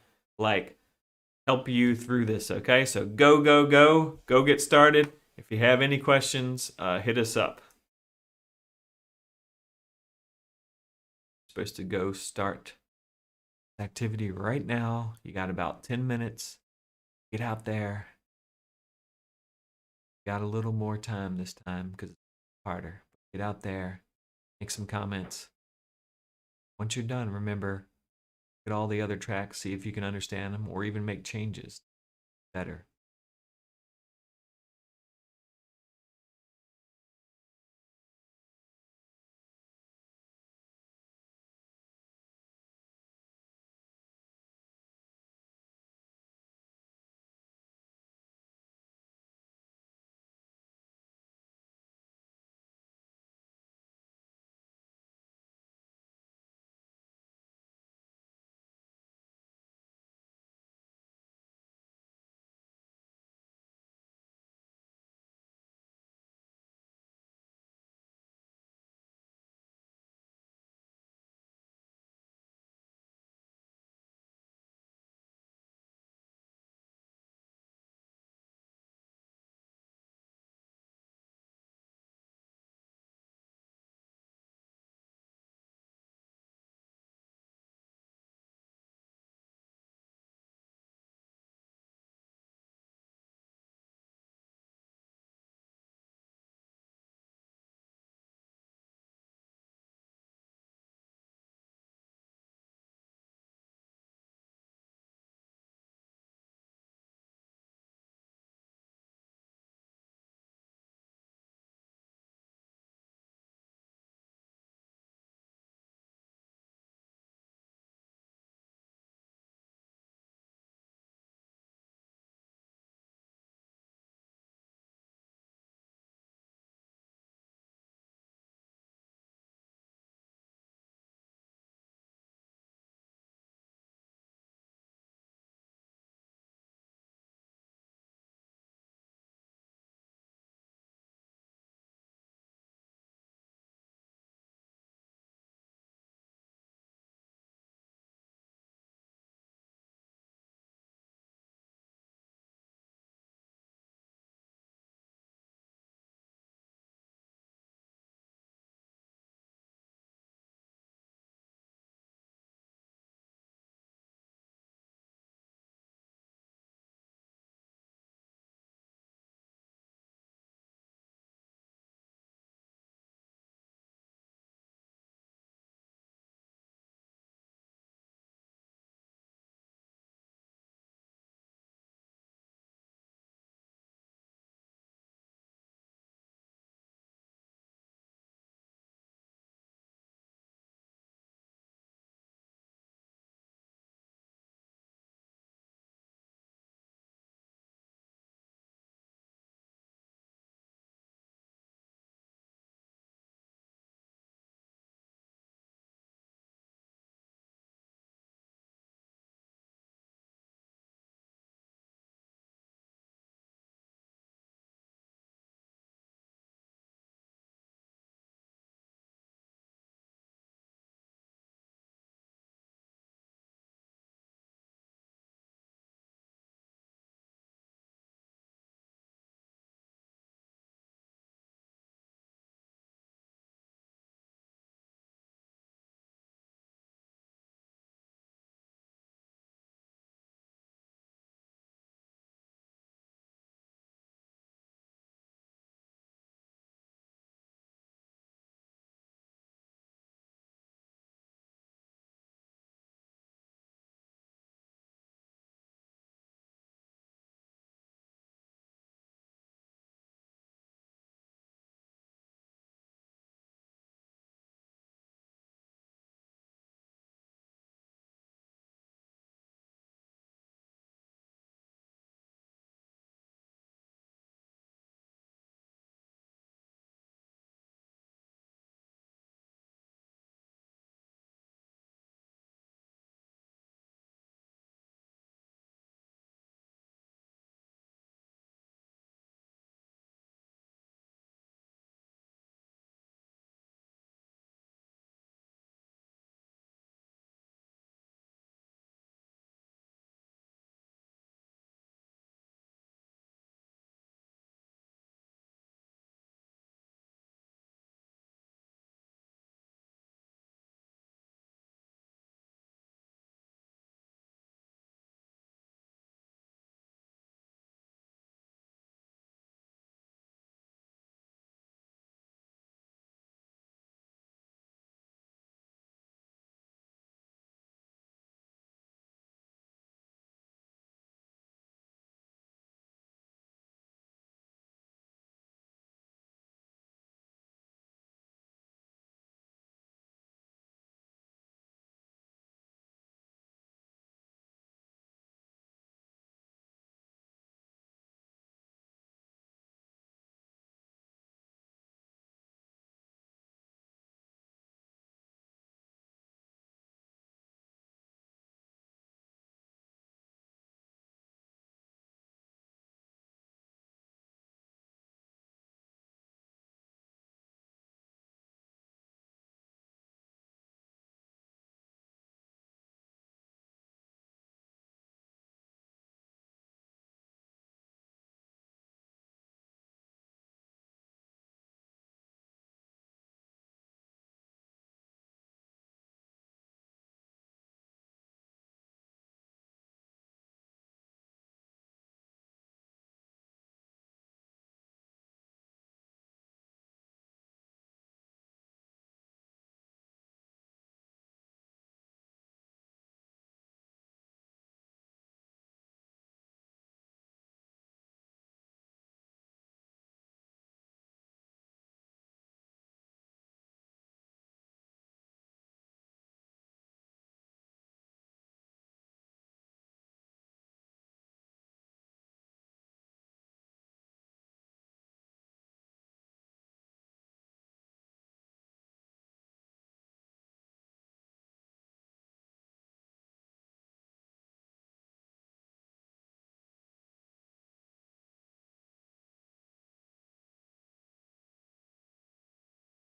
A: help you through this, okay? So go, go, go. Go get started. If you have any questions, hit us up. Supposed to go start activity right now. You got about 10 minutes. Get out there. Got a little more time this time because it's harder. Get out there, make some comments. Once you're done, remember, get all the other tracks, see if you can understand them, or even make changes better.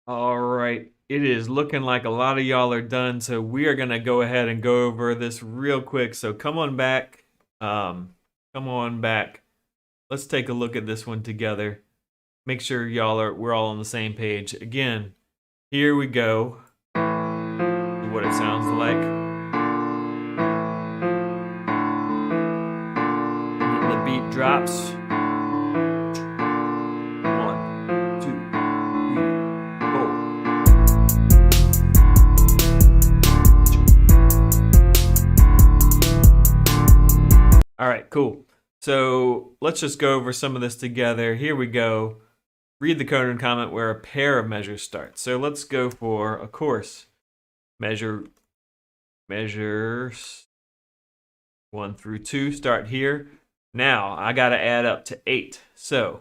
A: All right. It is looking like a lot of y'all are done, so we are going to go ahead and go over this real quick. So come on back. Come on back. Let's take a look at this one together. Make sure we're all on the same page. Again, here we go. What it sounds like. And then the beat drops. 1, 2, 3, 4. All right, cool. So let's just go over some of this together. Here we go. Read the code and comment where a pair of measures starts. So let's go for, of course, measures 1 through 2 start here. Now I got to add up to 8. So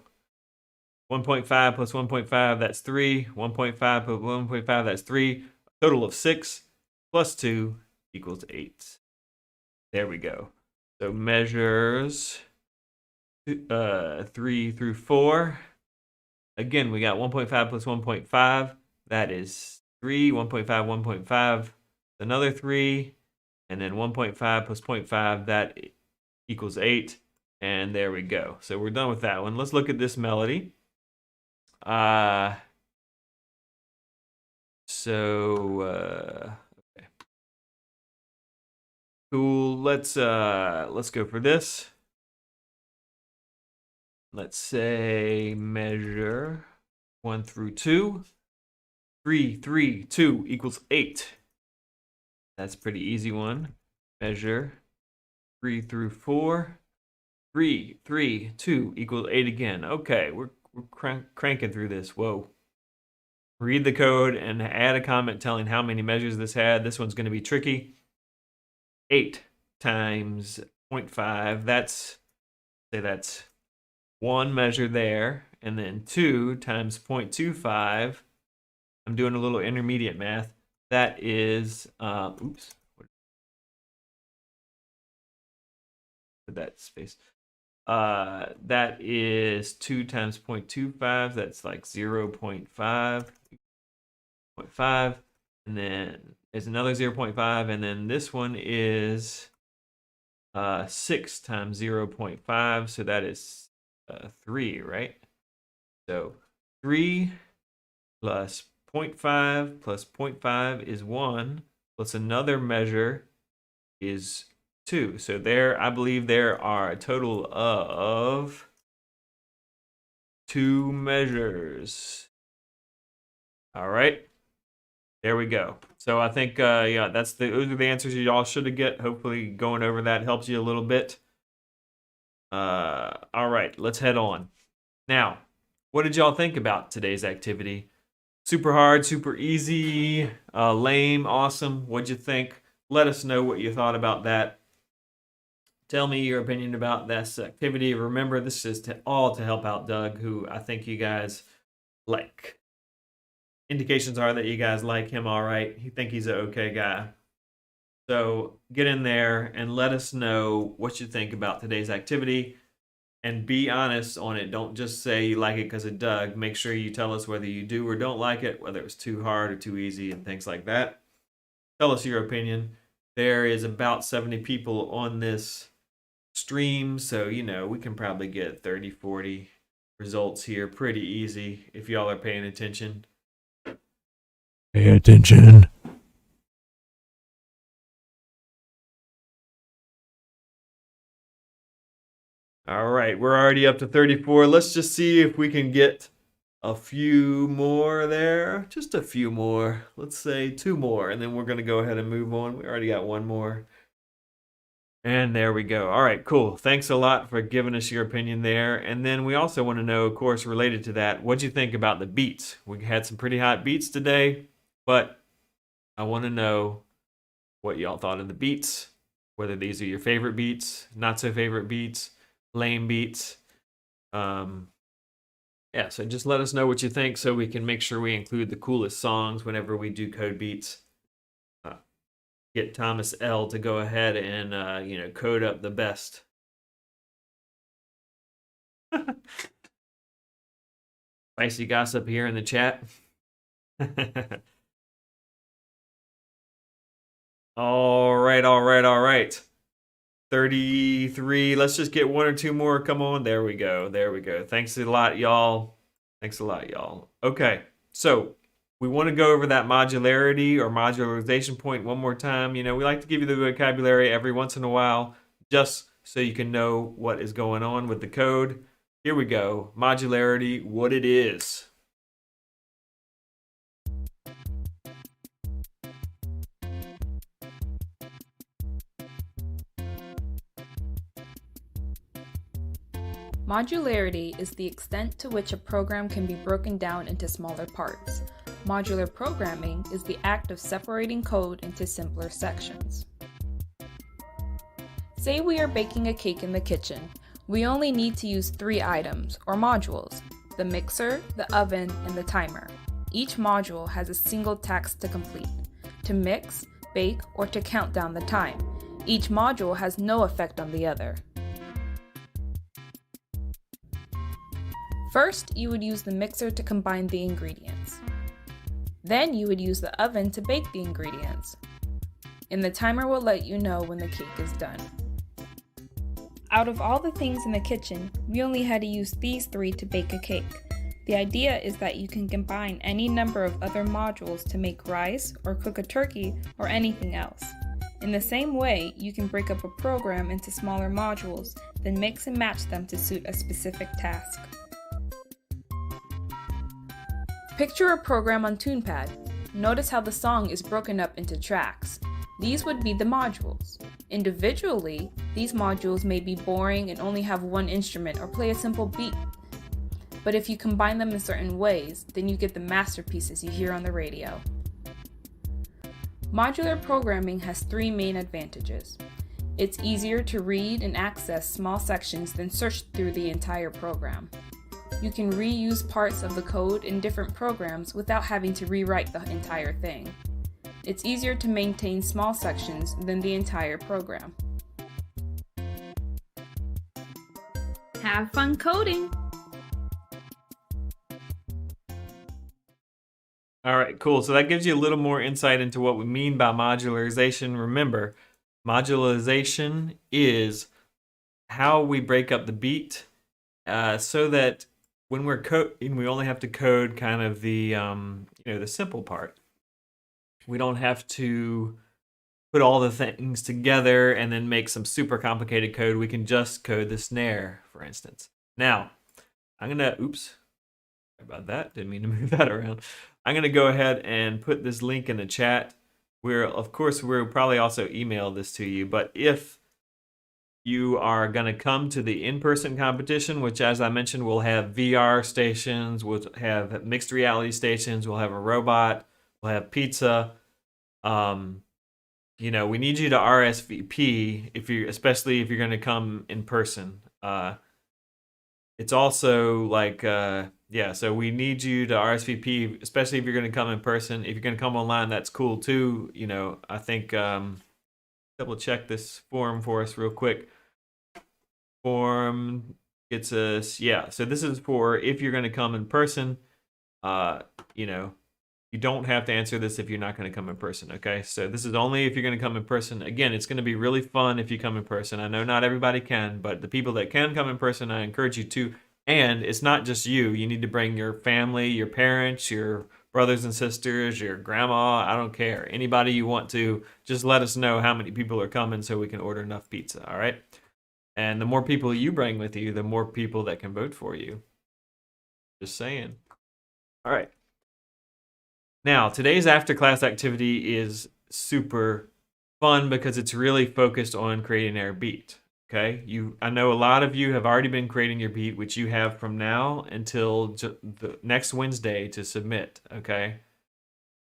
A: 1.5 plus 1.5, that's 3. 1.5 plus 1.5, that's 3. A total of 6 plus 2 equals 8. There we go. So measures 3 through 4. Again, we got 1.5 plus 1.5. That is 3. 1.5, 1.5. Another 3. And then 1.5 plus 0.5. That equals 8. And there we go. So we're done with that one. Let's look at this melody. Okay. Cool. Let's go for this. Let's say measure 1 through 2. 3, 3, 2 equals 8. That's a pretty easy one. Measure 3 through 4. 3, 3, 2 equals 8 again. Okay, we're cranking through this. Whoa. Read the code and add a comment telling how many measures this had. This one's going to be tricky. 8 times 0.5. That's 1 measure there, and then 2 times 0.25. I'm doing a little intermediate math. That is, oops. Put that space. That is 2 times 0.25. That's like 0.5. 0.5. And then there's another 0.5. And then this one is 6 times 0.5. So that is 3, right? So 3 plus 0.5 plus 0.5 is 1, plus another measure is 2. So there, I believe there are a total of 2 measures. All right. There we go. So I think, yeah, those are the answers you all should have get. Hopefully going over that helps you a little bit. All right, let's head on. Now, what did y'all think about today's activity? Super hard, super easy, lame, awesome. What'd you think? Let us know what you thought about that. Tell me your opinion about this activity. Remember, this is all to help out Doug, who I think you guys like. Indications are that you guys like him all right. You think he's an okay guy. So get in there and let us know what you think about today's activity and be honest on it. Don't just say you like it because of Doug. Make sure you tell us whether you do or don't like it, whether it's too hard or too easy and things like that. Tell us your opinion. There is about 70 people on this stream, so you know we can probably get 30, 40 results here pretty easy if y'all are paying attention.
E: Pay attention.
A: All right, we're already up to 34. Let's just see if we can get a few more there. Just a few more. Let's say 2 more, and then we're going to go ahead and move on. We already got 1 more. And there we go. All right, cool. Thanks a lot for giving us your opinion there. And then we also want to know, of course, related to that, what'd you think about the beats? We had some pretty hot beats today, but I want to know what y'all thought of the beats, whether these are your favorite beats, not so favorite beats, lame beats. Yeah, so just let us know what you think so we can make sure we include the coolest songs whenever we do Code Beats. Get Thomas L to go ahead and code up the best. Spicy gossip here in the chat. All right, all right, all right. 33. Let's just get one or two more. Come on. There we go. There we go. Thanks a lot, y'all. Thanks a lot, y'all. Okay. So we want to go over that modularity or modularization point one more time. You know, we like to give you the vocabulary every once in a while just so you can know what is going on with the code. Here we go. Modularity, what it is.
J: Modularity is the extent to which a program can be broken down into smaller parts. Modular programming is the act of separating code into simpler sections. Say we are baking a cake in the kitchen. We only need to use 3 items, or modules: the mixer, the oven, and the timer. Each module has a single task to complete: to mix, bake, or to count down the time. Each module has no effect on the other. First, you would use the mixer to combine the ingredients. Then you would use the oven to bake the ingredients. And the timer will let you know when the cake is done. Out of all the things in the kitchen, we only had to use these 3 to bake a cake. The idea is that you can combine any number of other modules to make rice, or cook a turkey, or anything else. In the same way, you can break up a program into smaller modules, then mix and match them to suit a specific task. Picture a program on TunePad. Notice how the song is broken up into tracks. These would be the modules. Individually, these modules may be boring and only have one instrument or play a simple beat. But if you combine them in certain ways, then you get the masterpieces you hear on the radio. Modular programming has 3 main advantages. It's easier to read and access small sections than search through the entire program. You can reuse parts of the code in different programs without having to rewrite the entire thing. It's easier to maintain small sections than the entire program. Have fun coding!
A: All right, cool. So that gives you a little more insight into what we mean by modularization. Remember, modularization is how we break up the beat so that when we're coding, we only have to code kind of the the simple part. We don't have to put all the things together and then make some super complicated code. We can just code the snare, for instance. Now, I'm gonna, oops, sorry about that. Didn't mean to move that around. I'm gonna go ahead and put this link in the chat. Of course, we'll probably also email this to you, but if you are going to come to the in-person competition, which, as I mentioned, we'll have VR stations, we'll have mixed reality stations, we'll have a robot, we'll have pizza. We need you to RSVP especially if you're going to come in person. It's also like, so we need you to RSVP, especially if you're going to come in person. If you're going to come online, that's cool too. I think double check this form for us real quick. Form gets us, so this is for if you're going to come in person. You don't have to answer this if you're not going to come in person, okay? So this is only if you're going to come in person. Again, it's going to be really fun if you come in person. I know not everybody can, but the people that can come in person, I encourage you to. And it's not just you. You need to bring your family, your parents, your brothers and sisters, your grandma. I don't care. Anybody you want to, just let us know how many people are coming so we can order enough pizza, all right? And the more people you bring with you, the more people that can vote for you. Just saying. All right. Now, today's after-class activity is super fun because it's really focused on creating our beat. Okay, I know a lot of you have already been creating your beat, which you have from now until the next Wednesday to submit. Okay,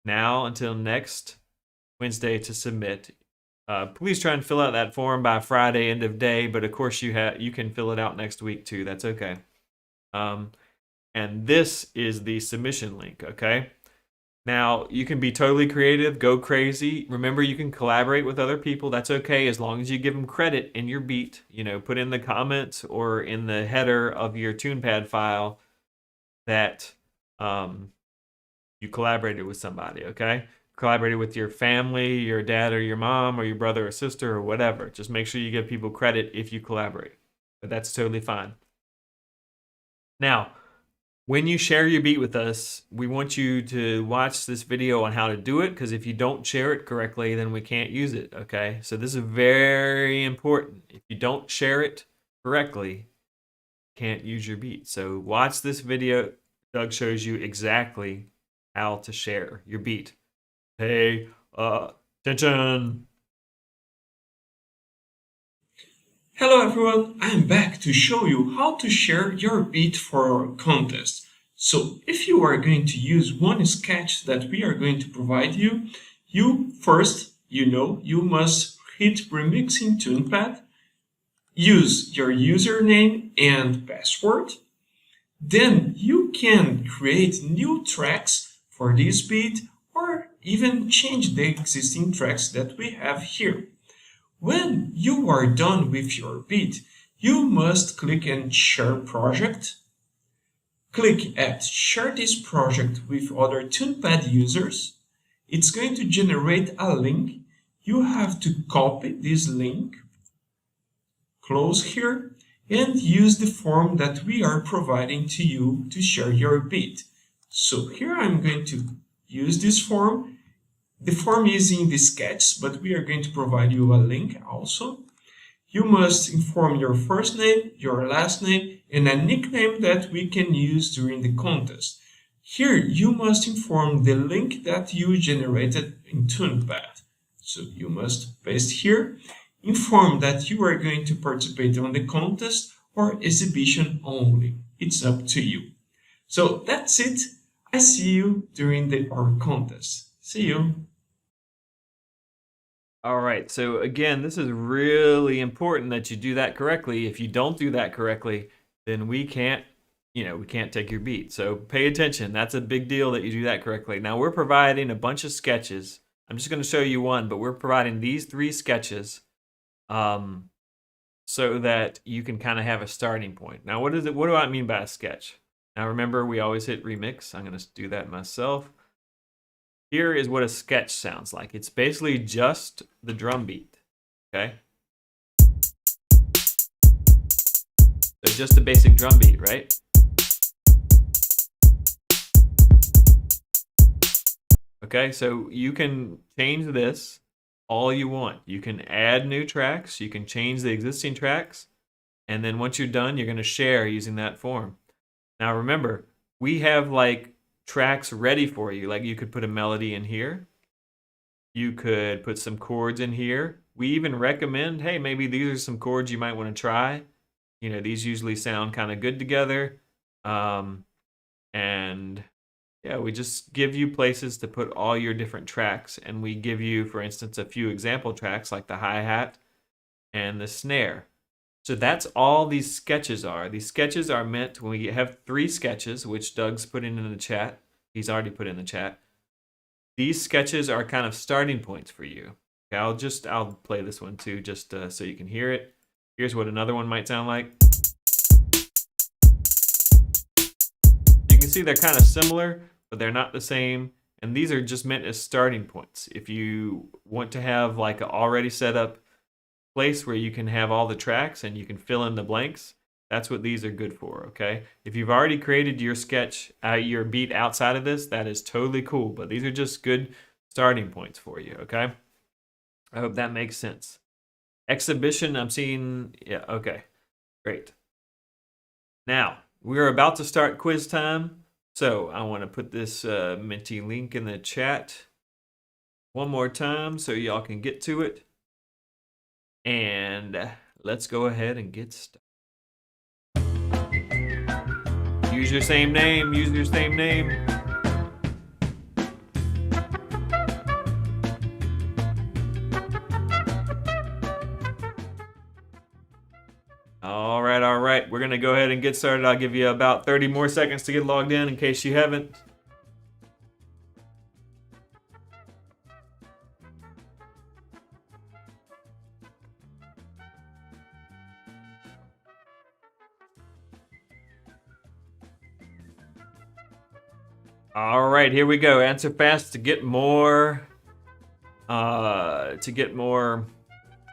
A: now until next Wednesday to submit. Please try and fill out that form by Friday end of day, but of course you can fill it out next week too. That's okay. And this is the submission link. Okay. Now, you can be totally creative, go crazy. Remember, you can collaborate with other people. That's okay as long as you give them credit in your beat. Put in the comments or in the header of your TunePad file that you collaborated with somebody, okay? Collaborated with your family, your dad or your mom or your brother or sister or whatever. Just make sure you give people credit if you collaborate. But that's totally fine. Now, when you share your beat with us, we want you to watch this video on how to do it, because if you don't share it correctly, then we can't use it, okay? So this is very important. If you don't share it correctly, you can't use your beat. So watch this video. Doug shows you exactly how to share your beat. Pay attention.
I: Hello everyone, I'm back to show you how to share your beat for our contest. So if you are going to use one sketch that we are going to provide you, you must hit Remixing TunePad, use your username and password. Then you can create new tracks for this beat or even change the existing tracks that we have here. When you are done with your beat, you must click on Share Project. Click at Share this project with other TunePad users. It's going to generate a link. You have to copy this link, close here, and use the form that we are providing to you to share your beat. So here I'm going to use this form. The form is in the sketch, but we are going to provide you a link also. You must inform your first name, your last name, and a nickname that we can use during the contest. Here you must inform the link that you generated in TunePad. So you must paste here. Inform that you are going to participate on the contest or exhibition only. It's up to you. So that's it. I see you during our contest. See you.
A: All right, so again, this is really important that you do that correctly. If you don't do that correctly, then we can't take your beat. So pay attention. That's a big deal that you do that correctly. Now we're providing a bunch of sketches. I'm just going to show you one, but we're providing these 3 sketches so that you can kind of have a starting point. Now, what do I mean by a sketch? Now remember, we always hit remix. I'm going to do that myself. Here is what a sketch sounds like. It's basically just the drum beat, okay? So just the basic drum beat, right? Okay, so you can change this all you want. You can add new tracks, you can change the existing tracks, and then once you're done, you're going to share using that form. Now remember, we have like tracks ready for you. Like you could put a melody in here. You could put some chords in here. We even recommend, hey, maybe these are some chords you might want to try. You know, these usually sound kind of good together. And yeah, we just give you places to put all your different tracks. And we give you, for instance, a few example tracks like the hi-hat and the snare. So that's all these sketches are. These sketches are meant when we have 3 sketches, which Doug's put in the chat. He's already put in the chat. These sketches are kind of starting points for you. Okay, I'll play this one too, just so you can hear it. Here's what another one might sound like. You can see they're kind of similar, but they're not the same. And these are just meant as starting points. If you want to have like an already set up place where you can have all the tracks and you can fill in the blanks, that's what these are good for, okay? If you've already created your sketch, your beat outside of this, that is totally cool, but these are just good starting points for you, okay? I hope that makes sense. Exhibition, I'm seeing, yeah, okay, great. Now, we're about to start quiz time, so I want to put this Menti link in the chat one more time so y'all can get to it. And let's go ahead and get started. Use your same name, use your same name. All right. We're going to go ahead and get started. I'll give you about 30 more seconds to get logged in case you haven't. All right, here we go. Answer fast to get more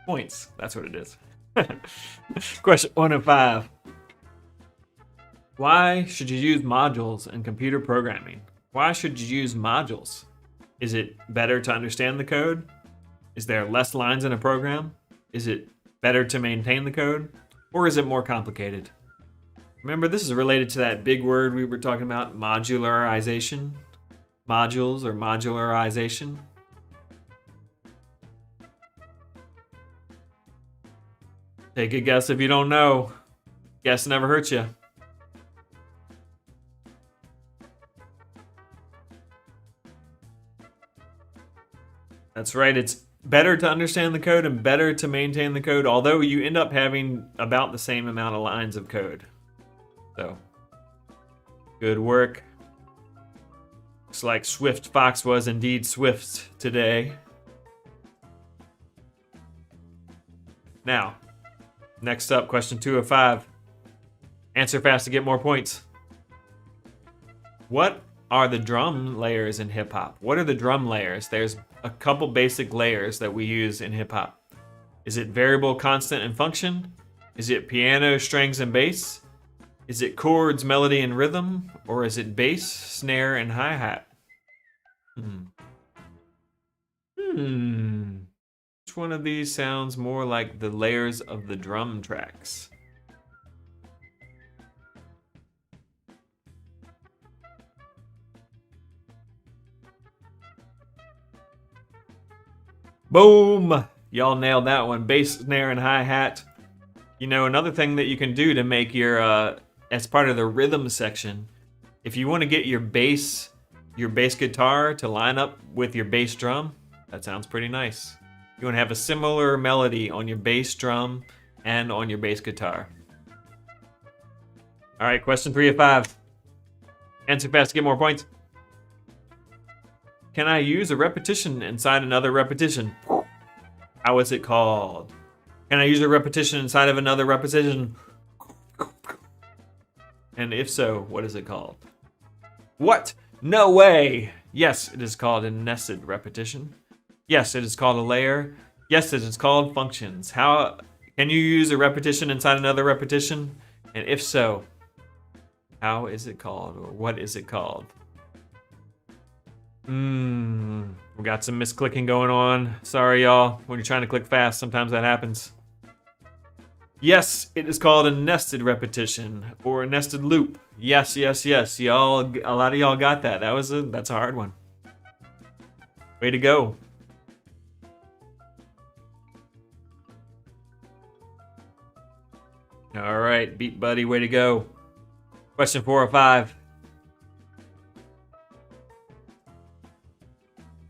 A: points. That's what it is. Question 1 of 5. Why should you use modules in computer programming? Why should you use modules? Is it better to understand the code? Is there less lines in a program? Is it better to maintain the code? Or is it more complicated? Remember, this is related to that big word we were talking about, modularization. Modules or modularization. Take a guess if you don't know. Guess never hurts you. That's right, it's better to understand the code and better to maintain the code, although you end up having about the same amount of lines of code. So, good work. Looks like Swift Fox was indeed swift today. Now, next up, question 2 of 5. Answer fast to get more points. What are the drum layers in hip hop? What are the drum layers? There's a couple basic layers that we use in hip hop. Is it variable, constant, and function? Is it piano, strings, and bass? Is it chords, melody, and rhythm? Or is it bass, snare, and hi-hat? Which one of these sounds more like the layers of the drum tracks? Boom! Y'all nailed that one. Bass, snare, and hi-hat. You know, another thing that you can do to make your, as part of the rhythm section, if you want to get your bass guitar to line up with your bass drum, that sounds pretty nice. You want to have a similar melody on your bass drum and on your bass guitar. All right, question 3 of 5. Answer fast to get more points. Can I use a repetition inside another repetition? How is it called? Can I use a repetition inside of another repetition? And if so, what is it called? What? No way! Yes, it is called a nested repetition. Yes, it is called a layer. Yes, it is called functions. How can you use a repetition inside another repetition? And if so, how is it called, or what is it called? We got some misclicking going on. Sorry, y'all. When you're trying to click fast, sometimes that happens. Yes, it is called a nested repetition or a nested loop. Yes, yes, yes. Y'all, a lot of y'all got that. That's a hard one. Way to go. All right, Beat Buddy, way to go. Question 4 or 5.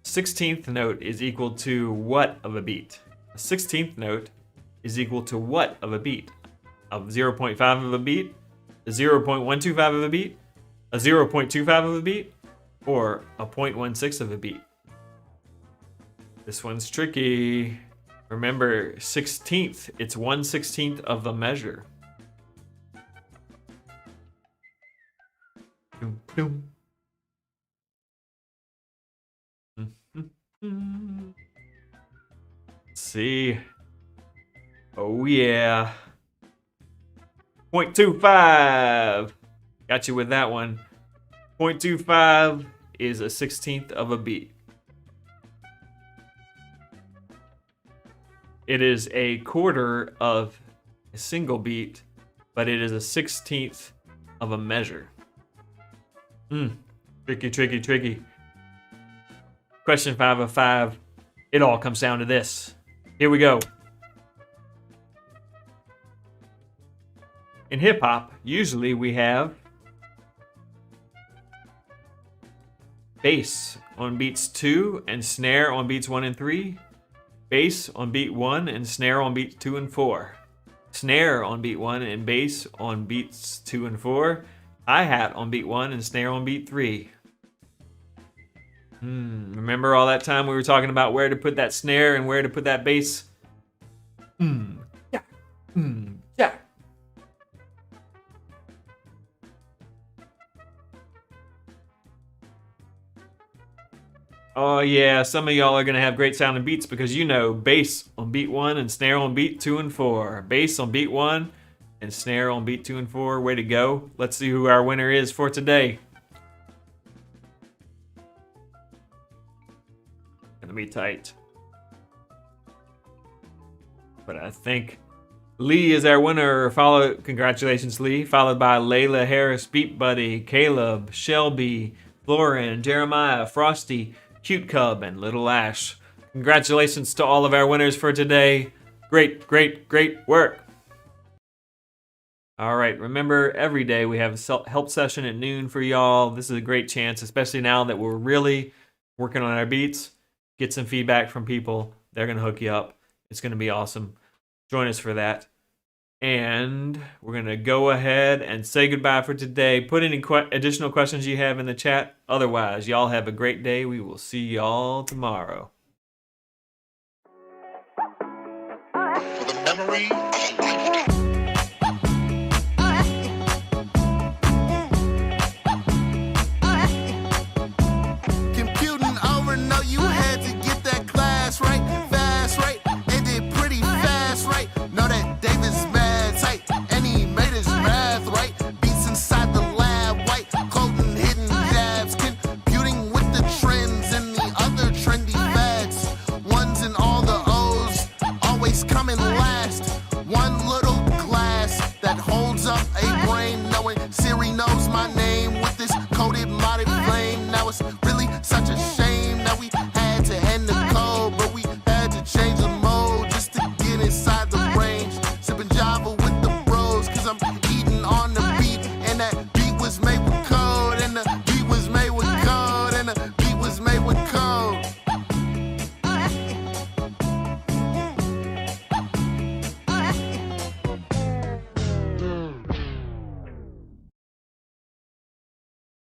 A: 16th note is equal to what of a beat? A 16th note is equal to what of a beat? A 0.5 of a beat? A 0.125 of a beat? A 0.25 of a beat? Or a 0.16 of a beat? This one's tricky. Remember, 16th, it's 1/16 of a measure. Doom, doom. Let's see. Oh yeah. 0.25. Got you with that one. 0.25 is a 16th of a beat. It is a quarter of a single beat, but it is a 16th of a measure. Tricky, tricky, tricky. Question 5 of 5. It all comes down to this. Here we go. In hip hop, usually we have bass on beats 2 and snare on beats 1 and 3. Bass on beat 1 and snare on beats 2 and 4. Snare on beat 1 and bass on beats 2 and 4. Hi-hat on beat 1 and snare on beat 3. Remember all that time we were talking about where to put that snare and where to put that bass? Yeah. Yeah. Oh yeah, some of y'all are gonna have great sounding beats because you know bass on beat 1 and snare on beat 2 and 4. Bass on beat 1 and snare on beat 2 and 4. Way to go. Let's see who our winner is for today. Gonna be tight. But I think Lee is our winner. Congratulations, Lee. Followed by Layla Harris, Beat Buddy, Caleb, Shelby, Lauren, Jeremiah, Frosty, Cute Cub, and Little Ash. Congratulations to all of our winners for today. Great, great, great work. All right, remember every day we have a help session at noon for y'all. This is a great chance, especially now that we're really working on our beats. Get some feedback from people. They're going to hook you up. It's going to be awesome. Join us for that. And we're going to go ahead and say goodbye for today. Put any additional questions you have in the chat. Otherwise, y'all have a great day. We will see y'all tomorrow.
F: For the memory of a